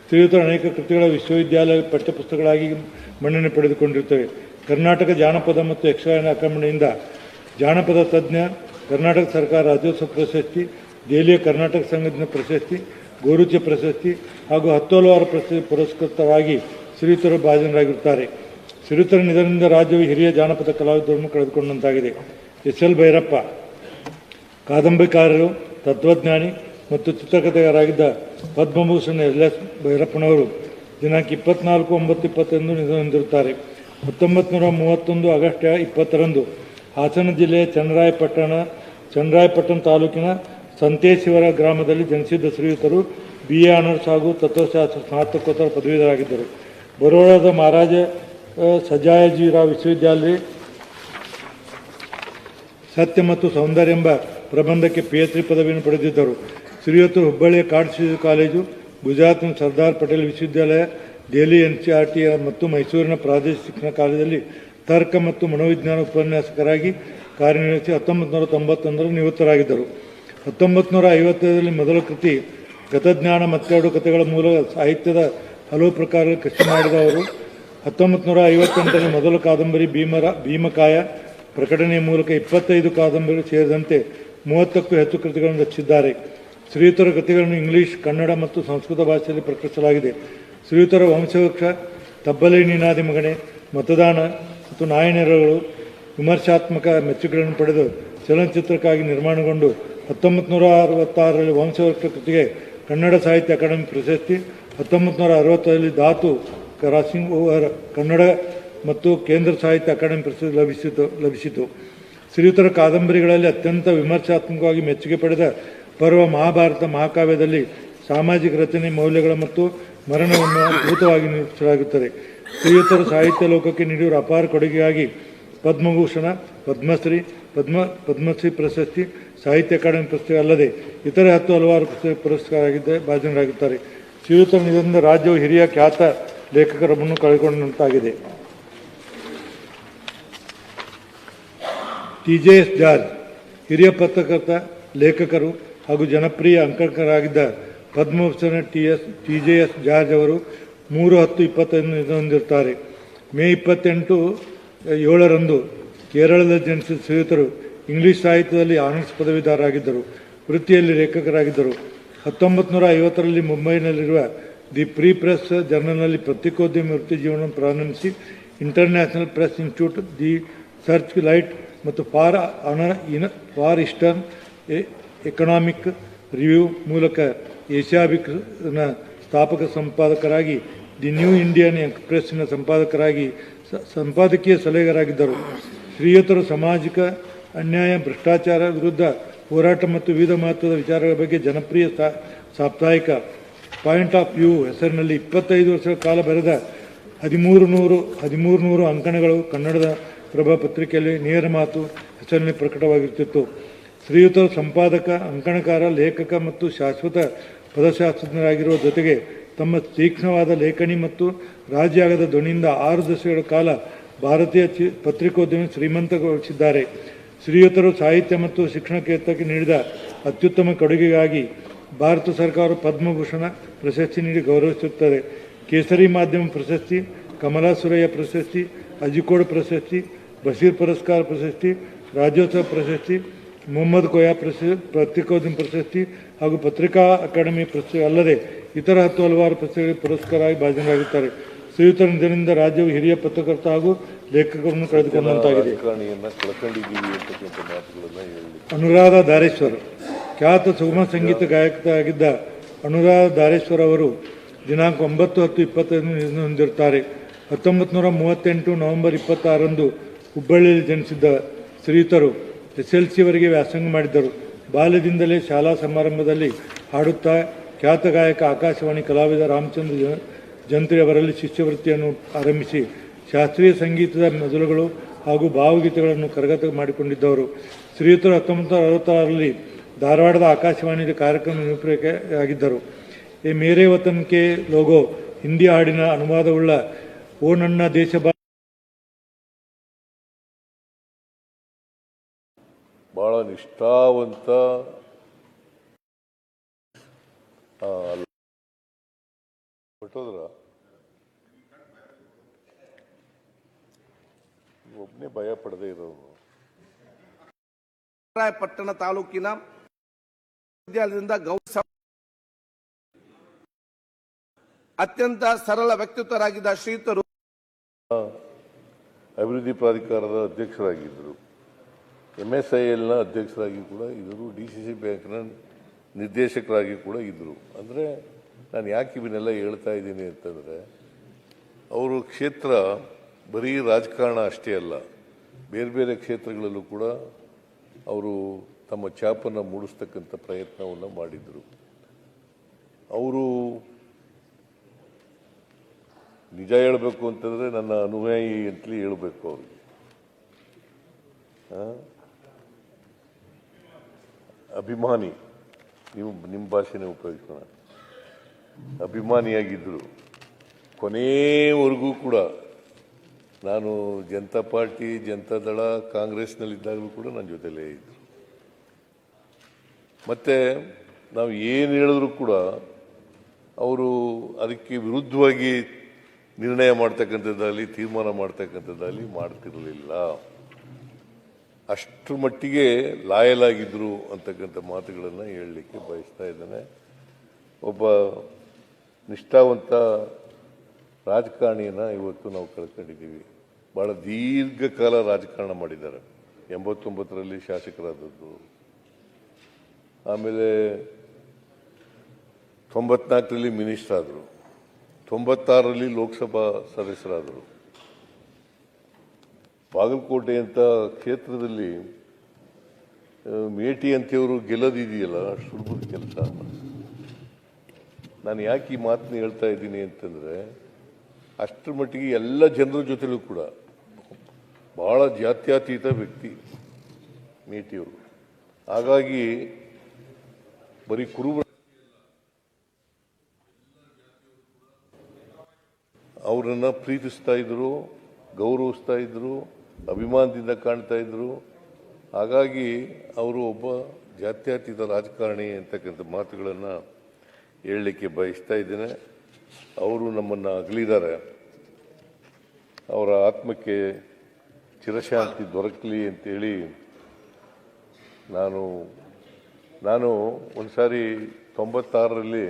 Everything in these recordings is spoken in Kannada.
ಶ್ರೀಯುತರ ಅನೇಕ ಕೃತಿಗಳ ವಿಶ್ವವಿದ್ಯಾಲಯ ಪಠ್ಯಪುಸ್ತಕಗಳಾಗಿ ಮನ್ನಣೆ ಪಡೆದುಕೊಂಡಿರುತ್ತವೆ. ಕರ್ನಾಟಕ ಜಾನಪದ ಮತ್ತು ಯಕ್ಷಗಾನ ಅಕಾಡೆಮಿಯಿಂದ ಜಾನಪದ ತಜ್ಞ, ಕರ್ನಾಟಕ ಸರ್ಕಾರ ರಾಜ್ಯೋತ್ಸವ ಪ್ರಶಸ್ತಿ, ದೆಹಲಿಯ ಕರ್ನಾಟಕ ಸಂಘದಿಂದ ಪ್ರಶಸ್ತಿ, ಗೋರುಚ ಪ್ರಶಸ್ತಿ ಹಾಗೂ 10 ಹಲವಾರು ಪುರಸ್ಕೃತರಾಗಿ ಶ್ರೀಯುತರು ಭಾಜನರಾಗಿರುತ್ತಾರೆ. ಶ್ರೀಯುತರ ನಿಧನದಿಂದ ರಾಜ್ಯವು ಹಿರಿಯ ಜಾನಪದ ಕಲಾವಿದರನ್ನು ಕಳೆದುಕೊಂಡಂತಾಗಿದೆ. ಎಸ್.ಎಲ್. ಭೈರಪ್ಪ ಕಾದಂಬರಿಕಾರರು, ತತ್ವಜ್ಞಾನಿ ಮತ್ತು ಚಿತ್ರಕಥೆಗಾರರಾಗಿದ್ದ ಪದ್ಮಭೂಷಣ ಎಸ್.ಎಲ್. ಭೈರಪ್ಪನವರು ದಿನಾಂಕ 24/9/20 ನಿಧನ ಹೊಂದಿರುತ್ತಾರೆ. 1931 ಆಗಸ್ಟ್ 20ರಂದು ಹಾಸನ ಜಿಲ್ಲೆಯ ಚನ್ನರಾಯಪಟ್ಟಣ ತಾಲೂಕಿನ ಸಂತೇಶಿವರ ಗ್ರಾಮದಲ್ಲಿ ಜನಿಸಿದ್ದ ಶ್ರೀಯುತರು BA ಆನರ್ಸ್ ಹಾಗೂ ತತ್ವಶಾಸ್ತ್ರ ಸ್ನಾತಕೋತ್ತರ ಪದವೀಧರರಾಗಿದ್ದರು. ಬರೋಡಾದ ಮಹಾರಾಜ ಸಜಾಯಜಿರಾವ್ ವಿಶ್ವವಿದ್ಯಾಲಯ ಸತ್ಯ ಮತ್ತು ಸೌಂದರ್ಯ ಎಂಬ ಪ್ರಬಂಧಕ್ಕೆ PhD ಪದವಿಯನ್ನು ಪಡೆದಿದ್ದರು. ಶ್ರೀಯುತರು ಹುಬ್ಬಳ್ಳಿಯ ಕಾಡ್ಸಿಸು ಕಾಲೇಜು, ಗುಜರಾತ್ನ ಸರ್ದಾರ್ ಪಟೇಲ್ ವಿಶ್ವವಿದ್ಯಾಲಯ, ದೆಹಲಿ NCERT ಮತ್ತು ಮೈಸೂರಿನ ಪ್ರಾದೇಶಿಕ ಶಿಕ್ಷಣ ಕಾಲೇಜಲ್ಲಿ ತರ್ಕ ಮತ್ತು ಮನೋವಿಜ್ಞಾನ ಉಪನ್ಯಾಸಕರಾಗಿ ಕಾರ್ಯನಿರ್ವಹಿಸಿ 1991ರಲ್ಲಿ ನಿವೃತ್ತರಾಗಿದ್ದರು. 1955ರಲ್ಲಿ ಮೊದಲ ಕೃತಿ ಗತಜ್ಞಾನ ಮತ್ತೆರಡು ಕಥೆಗಳ ಮೂಲಕ ಸಾಹಿತ್ಯದ ಹಲವು ಪ್ರಕಾರಗಳು ಕೃಷಿ ಮಾಡಿದ ಅವರು 1958ರಲ್ಲಿ ಮೊದಲ ಕಾದಂಬರಿ ಭೀಮಕಾಯ ಪ್ರಕಟಣೆಯ ಮೂಲಕ 25 ಕಾದಂಬರಿಗಳು ಸೇರಿದಂತೆ 30ಕ್ಕೂ ಹೆಚ್ಚು ಕೃತಿಗಳನ್ನು ರಚಿಸಿದ್ದಾರೆ. ಶ್ರೀಯುತರ ಕೃತಿಗಳನ್ನು ಇಂಗ್ಲಿಷ್, ಕನ್ನಡ ಮತ್ತು ಸಂಸ್ಕೃತ ಭಾಷೆಯಲ್ಲಿ ಪ್ರಕಟಿಸಲಾಗಿದೆ. ಶ್ರೀಯುತರ ವಂಶವೃಕ್ಷ, ತಬ್ಬಲೆ ನೀನಾದಿ ಮಗಣೆ, ಮತದಾನ ಮತ್ತು ನಾಯನೆರಗಳು ವಿಮರ್ಶಾತ್ಮಕ ಮೆಚ್ಚುಗೆಗಳನ್ನು ಪಡೆದು ಚಲನಚಿತ್ರಕ್ಕಾಗಿ ನಿರ್ಮಾಣಗೊಂಡು 1966ರಲ್ಲಿ ವಂಶವೃಕ್ಷ ಕೃತಿಗೆ ಕನ್ನಡ ಸಾಹಿತ್ಯ ಅಕಾಡೆಮಿ ಪ್ರಶಸ್ತಿ, 1960ರಲ್ಲಿ ಧಾತು ಕ್ರಾಸಿಂಗ್ ಓವರ್ ಕನ್ನಡ ಮತ್ತು ಕೇಂದ್ರ ಸಾಹಿತ್ಯ ಅಕಾಡೆಮಿ ಪ್ರಶಸ್ತಿ ಲಭಿಸಿತು. ಶ್ರೀಯುತರ ಕಾದಂಬರಿಗಳಲ್ಲಿ ಅತ್ಯಂತ ವಿಮರ್ಶಾತ್ಮಕವಾಗಿ ಮೆಚ್ಚುಗೆ ಪಡೆದ ಪರ್ವ ಮಹಾಭಾರತ ಮಹಾಕಾವ್ಯದಲ್ಲಿ ಸಾಮಾಜಿಕ ರಚನೆ, ಮೌಲ್ಯಗಳ ಮತ್ತು ಮರಣವನ್ನು ಅದ್ಭುತವಾಗಿ ನಿರೂಪಿಸಲಾಗುತ್ತದೆ. ಶ್ರೀಯುತರು ಸಾಹಿತ್ಯ ಲೋಕಕ್ಕೆ ನೀಡಿರುವ ಅಪಾರ ಕೊಡುಗೆಯಾಗಿ ಪದ್ಮಭೂಷಣ, ಪದ್ಮಶ್ರೀ, ಪದ್ಮಶ್ರೀ ಪ್ರಶಸ್ತಿ, ಸಾಹಿತ್ಯ ಅಕಾಡೆಮಿ ಪ್ರಶಸ್ತಿ ಅಲ್ಲದೆ ಇತರೆ 10 ಹಲವಾರು ಪುರಸ್ಕಾರರಾಗಿದ್ದ ಭಾಜನರಾಗುತ್ತಾರೆ. ಶ್ರೀಯುತರ ನಿಧನದಿಂದ ರಾಜ್ಯವು ಹಿರಿಯ ಖ್ಯಾತ ಲೇಖಕರನ್ನು ಕಳೆದುಕೊಂಡಂತಾಗಿದೆ. TJS ಜಾರ್ಜ್ ಹಿರಿಯ ಪತ್ರಕರ್ತ, ಲೇಖಕರು ಹಾಗೂ ಜನಪ್ರಿಯ ಅಂಕಣಕಾರರಾಗಿದ್ದ ಪದ್ಮಭೂಷಣ TJS ಜಾರ್ಜ್ ಅವರು 3/10/25 ನಿಧನ ಹೊಂದಿರುತ್ತಾರೆ. ಮೇ 28/7ರಂದು ಕೇರಳದಲ್ಲಿ ಜನಿಸಿದ ಶ್ರೀಯುತರು ಇಂಗ್ಲಿಷ್ ಸಾಹಿತ್ಯದಲ್ಲಿ ಆನರ್ಸ್ ಪದವೀಧರರಾಗಿದ್ದರು. ವೃತ್ತಿಯಲ್ಲಿ ಲೇಖಕರಾಗಿದ್ದರು. 1950ರಲ್ಲಿ ಮುಂಬೈನಲ್ಲಿರುವ ದಿ ಫ್ರೀ ಪ್ರೆಸ್ ಜರ್ನಲ್ನಲ್ಲಿ ಪತ್ರಿಕೋದ್ಯಮ ವೃತ್ತಿ ಜೀವನವನ್ನು ಪ್ರಾರಂಭಿಸಿ international press institute, the search light ಮತ್ತು ಫಾರ್ ಈಸ್ಟರ್ನ್ ಎಕನಾಮಿಕ್ ರಿವ್ಯೂ ಮೂಲಕ ಏಷ್ಯಾಬಿಕ್ನ ಸ್ಥಾಪಕ ಸಂಪಾದಕರಾಗಿ, ದಿ ನ್ಯೂ ಇಂಡಿಯನ್ ಎಕ್ಸ್‌ಪ್ರೆಸ್ಸಿನ ಸಂಪಾದಕೀಯ ಸಲಹೆಗಾರರಾಗಿದ್ದರು. ಶ್ರೀಯುತರು ಸಾಮಾಜಿಕ ಅನ್ಯಾಯ, ಭ್ರಷ್ಟಾಚಾರ ವಿರುದ್ಧ ಹೋರಾಟ ಮತ್ತು ವಿವಿಧ ಮಹತ್ವದ ವಿಚಾರಗಳ ಬಗ್ಗೆ ಜನಪ್ರಿಯ ಸಾಪ್ತಾಹಿಕ ಪಾಯಿಂಟ್ ಆಫ್ ವ್ಯೂ ಹೆಸರಿನಲ್ಲಿ 25 ವರ್ಷಗಳ ಕಾಲ ಬರೆದ 1300 ಅಂಕಣಗಳು ಕನ್ನಡದ ಪ್ರಭ ಪತ್ರಿಕೆಯಲ್ಲಿ ನೇರ ಮಾತು ಹೆಸರಿನಲ್ಲಿ ಪ್ರಕಟವಾಗಿರುತ್ತಿತ್ತು. ಶ್ರೀಯುತರು ಸಂಪಾದಕ, ಅಂಕಣಕಾರ, ಲೇಖಕ ಮತ್ತು ಶಾಶ್ವತ ಪದಶಾಸ್ತ್ರಜ್ಞರಾಗಿರುವ ಜೊತೆಗೆ ತಮ್ಮ ತೀಕ್ಷ್ಣವಾದ ಲೇಖನಿ ಮತ್ತು ರಾಜಿಯಾಗದ ಧ್ವನಿಯಿಂದ 6 ದಶಕಗಳ ಕಾಲ ಭಾರತೀಯ ಪತ್ರಿಕೋದ್ಯಮ ಶ್ರೀಮಂತಗೊಳಿಸಿದ್ದಾರೆ. ಶ್ರೀಯುತರು ಸಾಹಿತ್ಯ ಮತ್ತು ಶಿಕ್ಷಣ ಕ್ಷೇತ್ರಕ್ಕೆ ನೀಡಿದ ಅತ್ಯುತ್ತಮ ಕೊಡುಗೆಗಾಗಿ ಭಾರತ ಸರ್ಕಾರ ಪದ್ಮಭೂಷಣ ಪ್ರಶಸ್ತಿ ನೀಡಿ ಗೌರವಿಸುತ್ತದೆ. ಕೇಸರಿ ಮಾಧ್ಯಮ ಪ್ರಶಸ್ತಿ, ಕಮಲಾ ಸುರಯ್ಯ ಪ್ರಶಸ್ತಿ, ಅಜಿಕೋಡ್ ಪ್ರಶಸ್ತಿ, ಬಶೀರ್ ಪುರಸ್ಕಾರ ಪ್ರಶಸ್ತಿ, ರಾಜ್ಯೋತ್ಸವ ಪ್ರಶಸ್ತಿ, ಮೊಹಮ್ಮದ್ ಕೋಯಾ ಪತ್ರಿಕೋದ್ಯಮ ಪ್ರಶಸ್ತಿ ಹಾಗೂ ಪತ್ರಿಕಾ ಅಕಾಡೆಮಿ ಪ್ರಶಸ್ತಿ ಅಲ್ಲದೆ ಇತರ 10 ಹಲವಾರು ಪ್ರಶಸ್ತಿಗಳಿಗೆ ಪುರಸ್ಕಾರವಾಗಿ ಭಾಜನರಾಗುತ್ತಾರೆ. ಶ್ರೀಯುತರ ನಿಧನದಿಂದ ರಾಜ್ಯವು ಹಿರಿಯ ಪತ್ರಕರ್ತ ಹಾಗೂ ಲೇಖಕರನ್ನು ಕಳೆದುಕೊಂಡಂತಾಗಿದೆ. ಅನುರಾಧ ಧಾರೇಶ್ವರ್ ಖ್ಯಾತ ಸುಗಮ ಸಂಗೀತ ಗಾಯಕರಾಗಿದ್ದ ಅನುರಾಧ ಧಾರೇಶ್ವರ್ ಅವರು ದಿನಾಂಕ 9/10/25 ನಿಧನ ಹೊಂದಿರುತ್ತಾರೆ. 1938 ನವೆಂಬರ್ 26ರಂದು ಹುಬ್ಬಳ್ಳಿಯಲ್ಲಿ ಜನಿಸಿದ್ದ ಶ್ರೀಯುತರು SLCವರೆಗೆ ವ್ಯಾಸಂಗ ಮಾಡಿದ್ದರು. ಬಾಲ್ಯದಿಂದಲೇ ಶಾಲಾ ಸಮಾರಂಭದಲ್ಲಿ ಹಾಡುತ್ತಾ ಖ್ಯಾತ ಗಾಯಕ, ಆಕಾಶವಾಣಿ ಕಲಾವಿದ ರಾಮಚಂದ್ರ ಜಂತ್ರಿ ಅವರಲ್ಲಿ ಶಿಷ್ಯವೃತ್ತಿಯನ್ನು ಆರಂಭಿಸಿ ಶಾಸ್ತ್ರೀಯ ಸಂಗೀತದ ಮೆದುಳುಗಳು ಹಾಗೂ ಭಾವಗೀತೆಗಳನ್ನು ಕರಗತ ಮಾಡಿಕೊಂಡಿದ್ದವರು. ಶ್ರೀಯುತರು 1966ರಲ್ಲಿ ಧಾರವಾಡದ ಆಕಾಶವಾಣಿಯಲ್ಲಿ ಕಾರ್ಯಕ್ರಮ ನಿರೂಪಕಿಯಾಗಿದ್ದರು. ಎ ಮೇರೆ ವತನ್ ಕೆ ಲೋಗೋ ಹಿಂದಿ ಹಾಡಿನ ಅನುವಾದವುಳ್ಳ ಓ ನನ್ನ ದೇಶ ಭಾಳ ನಿಷ್ಠಾವಂತ ಹೊಟ್ಟೋದ್ರ ಒಬ್ಬನೇ ಭಯ ಪಡದೇ ಇರೋನು. ಪಟ್ಟಣ ತಾಲೂಕಿನ ವಿದ್ಯಾಲಯದಿಂದ ಅತ್ಯಂತ ಸರಳ ವ್ಯಕ್ತಿತ್ವರಾಗಿದ್ದ ಶ್ರೀಯುತರು ಅಭಿವೃದ್ಧಿ ಪ್ರಾಧಿಕಾರದ ಅಧ್ಯಕ್ಷರಾಗಿದ್ದರು, MSILನ ಅಧ್ಯಕ್ಷರಾಗಿ ಕೂಡ ಇದ್ದರು, DCC ಬ್ಯಾಂಕ್ನ ನಿರ್ದೇಶಕರಾಗಿ ಕೂಡ ಇದ್ದರು. ಅಂದರೆ ನಾನು ಯಾಕೆ ಇವನ್ನೆಲ್ಲ ಹೇಳ್ತಾ ಇದ್ದೀನಿ ಅಂತಂದರೆ, ಅವರು ಕ್ಷೇತ್ರ ಬರೀ ರಾಜಕಾರಣ ಅಷ್ಟೇ ಅಲ್ಲ, ಬೇರೆ ಬೇರೆ ಕ್ಷೇತ್ರಗಳಲ್ಲೂ ಕೂಡ ಅವರು ತಮ್ಮ ಛಾಪನ್ನು ಮೂಡಿಸ್ತಕ್ಕಂಥ ಪ್ರಯತ್ನವನ್ನು ಮಾಡಿದರು. ಅವರು ನಿಜ ಹೇಳಬೇಕು ಅಂತಂದರೆ ನನ್ನ ಅನುಯಾಯಿ ಅಂತಲೇ ಹೇಳಬೇಕು ಅವ್ರಿಗೆ. ಅಭಿಮಾನಿ, ನೀವು ನಿಮ್ಮ ಭಾಷೆನೇ ಉಪಯೋಗಿಸೋಣ, ಅಭಿಮಾನಿಯಾಗಿದ್ದರು. ಕೊನೆಯವರೆಗೂ ಕೂಡ ನಾನು ಜನತಾ ಪಾರ್ಟಿ, ಜನತಾದಳ, ಕಾಂಗ್ರೆಸ್ನಲ್ಲಿದ್ದಾಗಲೂ ಕೂಡ ನನ್ನ ಜೊತೆಲೇ ಇದ್ದರು. ಮತ್ತು ನಾವು ಏನು ಹೇಳಿದ್ರು ಕೂಡ ಅವರು ಅದಕ್ಕೆ ವಿರುದ್ಧವಾಗಿ ನಿರ್ಣಯ ಮಾಡ್ತಕ್ಕಂಥದ್ದಾಗಲಿ ತೀರ್ಮಾನ ಮಾಡ್ತಕ್ಕಂಥದ್ದಾಗಲಿ ಮಾಡ್ತಿರಲಿಲ್ಲ. ಅಷ್ಟರ ಮಟ್ಟಿಗೆ ಲಾಯಲ್ ಆಗಿದ್ದರು ಅಂತಕ್ಕಂಥ ಮಾತುಗಳನ್ನು ಹೇಳಲಿಕ್ಕೆ ಬಯಸ್ತಾ ಇದ್ದೇನೆ. ಒಬ್ಬ ನಿಷ್ಠಾವಂತ ರಾಜಕಾರಣಿಯನ್ನು ಇವತ್ತು ನಾವು ಕಳ್ಕೊಂಡಿದ್ದೀವಿ. ಭಾಳ ದೀರ್ಘಕಾಲ ರಾಜಕಾರಣ ಮಾಡಿದ್ದಾರೆ. 89ರಲ್ಲಿ ಶಾಸಕರಾದದ್ದು, ಆಮೇಲೆ 94ರಲ್ಲಿ ಮಿನಿಸ್ಟರ್ ಆದರು, 96ರಲ್ಲಿ ಲೋಕಸಭಾ ಸದಸ್ಯರಾದರು. ಬಾಗಲಕೋಟೆ ಅಂತ ಕ್ಷೇತ್ರದಲ್ಲಿ ಮೇಟಿ ಅಂತೆಯವರು ಗೆಲ್ಲೋದಿದೆಯಲ್ಲ, ಸುಲಭದ ಕೆಲಸ. ನಾನು ಯಾಕೆ ಈ ಮಾತನ್ನ ಹೇಳ್ತಾ ಇದ್ದೀನಿ ಅಂತಂದರೆ, ಅಷ್ಟರ ಮಟ್ಟಿಗೆ ಎಲ್ಲ ಜನರ ಜೊತೆಲೂ ಕೂಡ ಭಾಳ ಜಾತ್ಯತೀತ ವ್ಯಕ್ತಿ ಮೇಟಿಯವರು. ಹಾಗಾಗಿ ಬರೀ ಕುರುಬ ಅವರನ್ನು ಪ್ರೀತಿಸ್ತಾ ಇದ್ರು, ಗೌರವಿಸ್ತಾ ಇದ್ರು, ಅಭಿಮಾನದಿಂದ ಕಾಣ್ತಾ ಇದ್ರು. ಹಾಗಾಗಿ ಅವರು ಒಬ್ಬ ಜಾತ್ಯತೀತ ರಾಜಕಾರಣಿ ಅಂತಕ್ಕಂಥ ಮಾತುಗಳನ್ನು ಹೇಳಲಿಕ್ಕೆ ಬಯಸ್ತಾ ಇದ್ದೇನೆ. ಅವರು ನಮ್ಮನ್ನು ಅಗಲಿದ್ದಾರೆ. ಅವರ ಆತ್ಮಕ್ಕೆ ಚಿರಶಾಂತಿ ದೊರಕಲಿ ಅಂತೇಳಿ ನಾನು ಒಂದು ಸಾರಿ 96ರಲ್ಲಿ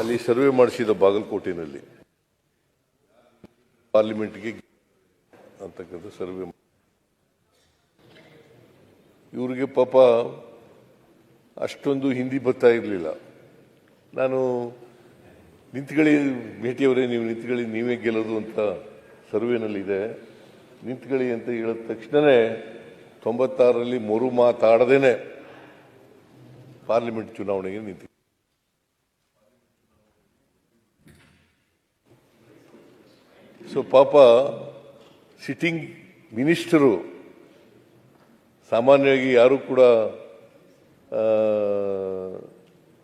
ಅಲ್ಲಿ ಸರ್ವೆ ಮಾಡಿಸಿದ ಬಾಗಲಕೋಟೆಯಲ್ಲಿ ಪಾರ್ಲಿಮೆಂಟ್ಗೆ ಅಂತಕ್ಕಂಥ ಸರ್ವೆ. ಇವ್ರಿಗೆ ಪಾಪ ಅಷ್ಟೊಂದು ಹಿಂದಿ ಬರ್ತಾ ಇರಲಿಲ್ಲ. ನಾನು ನಿಂತ್ಕೊಳ್ಳಿ ಭೇಟಿಯವರೇ, ನೀವು ನಿಂತ್ಕೊಳ್ಳಿ, ನೀವೇ ಗೆಲ್ಲೋದು ಅಂತ ಸರ್ವೆನಲ್ಲಿದೆ, ನಿಂತ್ಕೊಳ್ಳಿ ಅಂತ ಹೇಳಿದ ತಕ್ಷಣವೇ 96ರಲ್ಲಿ ಮರು ಮಾತಾಡದೇನೆ ಪಾರ್ಲಿಮೆಂಟ್ ಚುನಾವಣೆಗೆ ನಿಂತು. ಸೊ ಪಾಪ ಸಿಟ್ಟಿಂಗ್ ಮಿನಿಸ್ಟರು, ಸಾಮಾನ್ಯವಾಗಿ ಯಾರು ಕೂಡ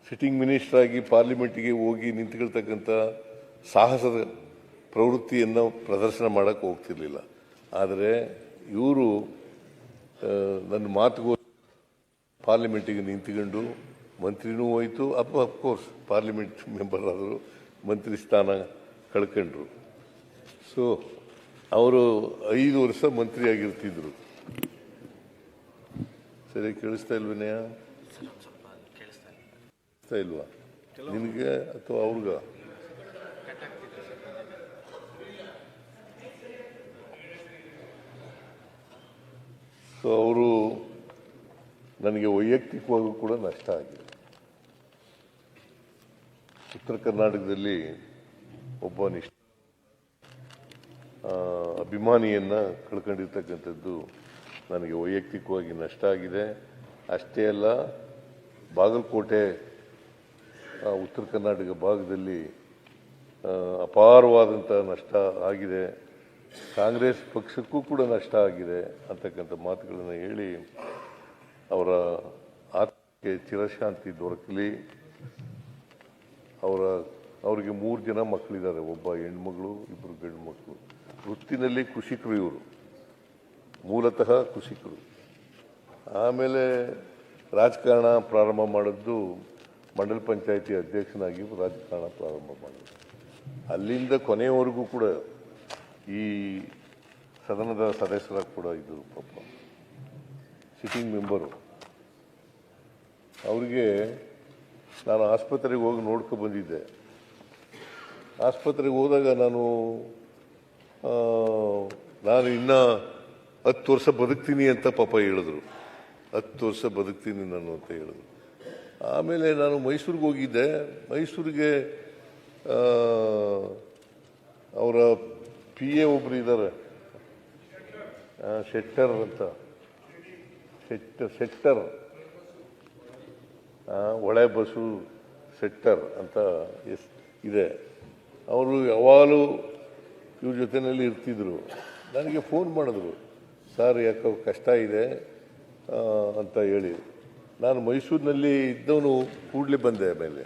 ಸಿಟ್ಟಿಂಗ್ ಮಿನಿಸ್ಟರ್ ಆಗಿ ಪಾರ್ಲಿಮೆಂಟಿಗೆ ಹೋಗಿ ನಿಂತ್ಕೊಳ್ತಕ್ಕಂಥ ಸಾಹಸದ ಪ್ರವೃತ್ತಿಯನ್ನು ಪ್ರದರ್ಶನ ಮಾಡೋಕ್ಕೆ ಹೋಗ್ತಿರ್ಲಿಲ್ಲ. ಆದರೆ ಇವರು ನನ್ನ ಮಾತುಗೂ ಪಾರ್ಲಿಮೆಂಟಿಗೆ ನಿಂತ್ಕೊಂಡು ಮಂತ್ರಿನೂ ಹೋಯಿತು, ಅಫ್ಕೋರ್ಸ್ ಪಾರ್ಲಿಮೆಂಟ್ ಮೆಂಬರ್ ಆದರು, ಮಂತ್ರಿ ಸ್ಥಾನ ಕಳ್ಕೊಂಡ್ರು. ಸೊ ಅವರು 5 ವರ್ಷ ಮಂತ್ರಿ ಆಗಿರ್ತಿದ್ರು. ಸರಿ ಕೇಳಿಸ್ತಾ ಇಲ್ವೇನೆಯ? ಕೇಳಿಸ್ತಾ ಇಲ್ವಾ ನಿನಗೆ ಅಥವಾ ಅವ್ರಿಗ? ಸೊ ಅವರು ನನಗೆ ವೈಯಕ್ತಿಕವಾಗೂ ಕೂಡ ನಷ್ಟ ಆಗಿದೆ. ಉತ್ತರ ಕರ್ನಾಟಕದಲ್ಲಿ ಒಬ್ಬ ಅಭಿಮಾನಿಯನ್ನು ಕಳ್ಕೊಂಡಿರ್ತಕ್ಕಂಥದ್ದು ನನಗೆ ವೈಯಕ್ತಿಕವಾಗಿ ನಷ್ಟ ಆಗಿದೆ. ಅಷ್ಟೇ ಅಲ್ಲ, ಬಾಗಲಕೋಟೆ ಉತ್ತರ ಕರ್ನಾಟಕ ಭಾಗದಲ್ಲಿ ಅಪಾರವಾದಂಥ ನಷ್ಟ ಆಗಿದೆ. ಕಾಂಗ್ರೆಸ್ ಪಕ್ಷಕ್ಕೂ ಕೂಡ ನಷ್ಟ ಆಗಿದೆ ಅಂತಕ್ಕಂಥ ಮಾತುಗಳನ್ನು ಹೇಳಿ ಅವರ ಆತ್ಮಕ್ಕೆ ಚಿರಶಾಂತಿ ದೊರಕಲಿ. ಅವರಿಗೆ 3 ಜನ ಮಕ್ಕಳಿದ್ದಾರೆ, ಒಬ್ಬ ಹೆಣ್ಮಗಳು, 2 ಗಂಡು ಮಕ್ಕಳು. ವೃತ್ತಿನಲ್ಲಿ ಕೃಷಿಕರು, ಇವರು ಮೂಲತಃ ಕೃಷಿಕರು. ಆಮೇಲೆ ರಾಜಕಾರಣ ಪ್ರಾರಂಭ ಮಾಡಿದ್ದು ಮಂಡಲ ಪಂಚಾಯಿತಿ ಅಧ್ಯಕ್ಷನಾಗಿ ರಾಜಕಾರಣ ಪ್ರಾರಂಭ ಮಾಡಿದರು. ಅಲ್ಲಿಂದ ಕೊನೆಯವರೆಗೂ ಕೂಡ ಈ ಸದನದ ಸದಸ್ಯರಾಗಿ ಕೂಡ ಇದ್ದರು. ಪಾಪ ಸಿಟ್ಟಿಂಗ್ ಮೆಂಬರು. ಅವರಿಗೆ ನಾನು ಆಸ್ಪತ್ರೆಗೆ ಹೋಗಿ ನೋಡ್ಕೊ ಬಂದಿದ್ದೆ. ಆಸ್ಪತ್ರೆಗೆ ಹೋದಾಗ ನಾನು ಇನ್ನೂ 10 ವರ್ಷ ಬದುಕ್ತೀನಿ ಅಂತ ಪಾಪ ಹೇಳಿದ್ರು. 10 ವರ್ಷ ಬದುಕ್ತೀನಿ ನಾನು ಅಂತ ಹೇಳಿದ್ರು. ಆಮೇಲೆ ನಾನು ಮೈಸೂರಿಗೆ ಹೋಗಿದ್ದೆ. ಮೈಸೂರಿಗೆ ಅವರ PA ಒಬ್ರು ಇದ್ದಾರೆ, ಶೆಟ್ಟರ್ ಅಂತ, ಶೆಟ್ಟರ್ ಒಳೆ ಬಸು ಶೆಟ್ಟರ್ ಅಂತ ಇದೆ. ಅವರು ಯಾವಾಗಲೂ ಇವ್ರ ಜೊತೆಯಲ್ಲಿ ಇರ್ತಿದ್ರು. ನನಗೆ ಫೋನ್ ಮಾಡಿದ್ರು, ಸರ್ ಯಾಕೋ ಕಷ್ಟ ಇದೆ ಅಂತ ಹೇಳಿ. ನಾನು ಮೈಸೂರಿನಲ್ಲಿ ಇದ್ದವನು ಕೂಡಲೇ ಬಂದೆ. ಆಮೇಲೆ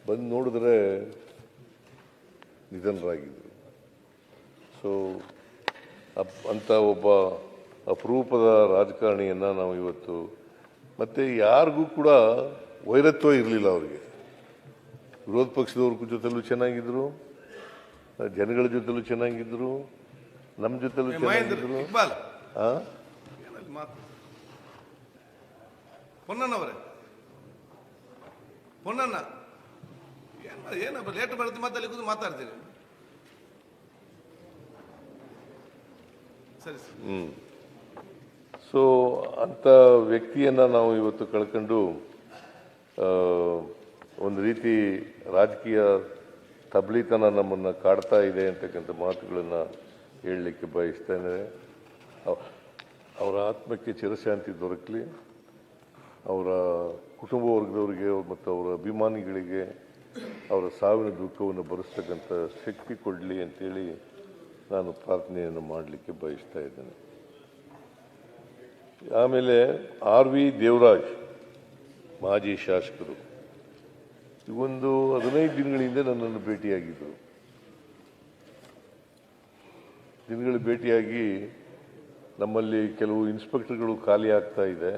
ಬಂದು ನೋಡಿದ್ರೆ ನಿಧನರಾಗಿದ್ದರು. ಸೊ ಅಂಥ ಒಬ್ಬ ಅಪರೂಪದ ರಾಜಕಾರಣಿಯನ್ನು ನಾವು ಇವತ್ತು, ಮತ್ತು ಯಾರಿಗೂ ಕೂಡ ವೈರತ್ವ ಇರಲಿಲ್ಲ. ಅವರಿಗೆ ವಿರೋಧ ಪಕ್ಷದವ್ರ ಜೊತೆಲೂ ಚೆನ್ನಾಗಿದ್ರು, ಜನಗಳ ಜೊತೆಲೂ ಚೆನ್ನಾಗಿದ್ರು, ನಮ್ಮ ಜೊತೆಲೂ ಚೆನ್ನಾಗಿದ್ರು. ಪೊನ್ನಣ್ಣವರೇ, ಪೊನ್ನಣ್ಣ ಏನಪ್ಪ ಲೇಟ್ ಬರುತ್ತೆ, ಮಾತಲ್ಲಿ ಕೂತು ಮಾತಾಡ್ತೀರಿ. ಸರಿ ಸರ್. ಸೊ ಅಂಥ ವ್ಯಕ್ತಿಯನ್ನು ನಾವು ಇವತ್ತು ಕಳ್ಕೊಂಡು ಒಂದು ರೀತಿ ರಾಜಕೀಯ ತಬ್ಲಿತನ ನಮ್ಮನ್ನು ಕಾಡ್ತಾ ಇದೆ ಅಂತಕ್ಕಂಥ ಮಾತುಗಳನ್ನು ಹೇಳಲಿಕ್ಕೆ ಬಯಸ್ತೇನೆ. ಅವರ ಆತ್ಮಕ್ಕೆ ಚಿರಶಾಂತಿ ದೊರಕಲಿ, ಅವರ ಕುಟುಂಬ ವರ್ಗದವರಿಗೆ ಮತ್ತು ಅವರ ಅಭಿಮಾನಿಗಳಿಗೆ ಅವರ ಸಾವಿನ ದುಃಖವನ್ನು ಭರಿಸ್ತಕ್ಕಂಥ ಶಕ್ತಿ ಕೊಡಲಿ ಅಂತೇಳಿ ನಾನು ಪ್ರಾರ್ಥನೆಯನ್ನು ಮಾಡಲಿಕ್ಕೆ ಬಯಸ್ತಾ ಇದ್ದೇನೆ. ಆಮೇಲೆ RV ದೇವರಾಜ್ ಮಾಜಿ ಶಾಸಕರು ಒಂದು 15 ದಿನಗಳಿಂದ ನನ್ನನ್ನು ಭೇಟಿಯಾಗಿದ್ದರು. ಭೇಟಿಯಾಗಿ ನಮ್ಮಲ್ಲಿ ಕೆಲವು ಇನ್ಸ್ಪೆಕ್ಟರ್ಗಳು ಖಾಲಿ ಆಗ್ತಾ ಇದೆ,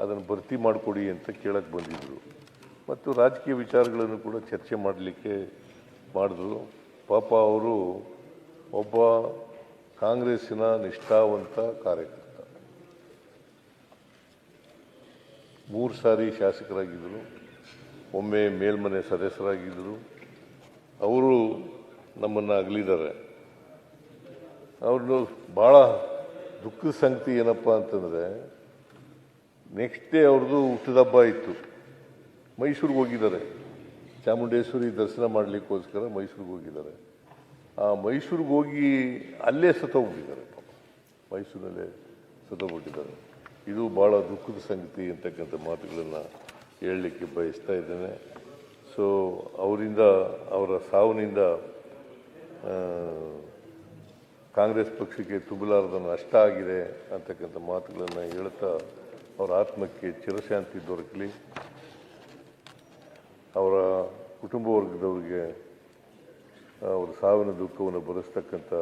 ಅದನ್ನು ಭರ್ತಿ ಮಾಡಿಕೊಡಿ ಅಂತ ಕೇಳಕ್ಕೆ ಬಂದಿದ್ದರು. ಮತ್ತು ರಾಜಕೀಯ ವಿಚಾರಗಳನ್ನು ಕೂಡ ಚರ್ಚೆ ಮಾಡಲಿಕ್ಕೆ ಮಾಡಿದ್ರು. ಪಾಪ ಅವರು ಒಬ್ಬ ಕಾಂಗ್ರೆಸ್ಸಿನ ನಿಷ್ಠಾವಂತ ಕಾರ್ಯಕರ್ತ, 3 ಸಾರಿ ಶಾಸಕರಾಗಿದ್ದರು, ಒಮ್ಮೆ ಮೇಲ್ಮನೆ ಸದಸ್ಯರಾಗಿದ್ದರು. ಅವರು ನಮ್ಮನ್ನು ಅಗಲಿದ್ದಾರೆ. ಅವ್ರದ್ದು ಭಾಳ ದುಃಖದ ಸಂಗತಿ ಏನಪ್ಪ ಅಂತಂದರೆ, ನೆಕ್ಸ್ಟ್ ಡೇ ಅವ್ರದ್ದು ಹುಟ್ಟಿದಬ್ಬ ಇತ್ತು. ಮೈಸೂರಿಗೆ ಹೋಗಿದ್ದಾರೆ, ಚಾಮುಂಡೇಶ್ವರಿ ದರ್ಶನ ಮಾಡಲಿಕ್ಕೋಸ್ಕರ ಮೈಸೂರಿಗೆ ಹೋಗಿದ್ದಾರೆ. ಆ ಮೈಸೂರಿಗೆ ಹೋಗಿ ಅಲ್ಲೇ ಸತ್ತೋಗ್ಬಿಟ್ಟಿದ್ದಾರೆ. ಪಾಪ ಮೈಸೂರಿನಲ್ಲೇ ಸತ್ತೋಗ್ಬಿಟ್ಟಿದ್ದಾರೆ. ಇದು ಭಾಳ ದುಃಖದ ಸಂಗತಿ ಅಂತಕ್ಕಂಥ ಮಾತುಗಳನ್ನು ಹೇಳಲಿಕ್ಕೆ ಬಯಸ್ತಾ ಇದ್ದೇನೆ. ಸೊ ಅವರ ಸಾವಿನಿಂದ ಕಾಂಗ್ರೆಸ್ ಪಕ್ಷಕ್ಕೆ ತುಂಬಲಾರದ ನಷ್ಟ ಆಗಿದೆ ಅಂತಕ್ಕಂಥ ಮಾತುಗಳನ್ನು ಹೇಳ್ತಾ ಅವರ ಆತ್ಮಕ್ಕೆ ಚಿರಶಾಂತಿ ದೊರಕಲಿ, ಅವರ ಕುಟುಂಬ ವರ್ಗದವರಿಗೆ ಅವರ ಸಾವಿನ ದುಃಖವನ್ನು ಭರಿಸ್ತಕ್ಕಂಥ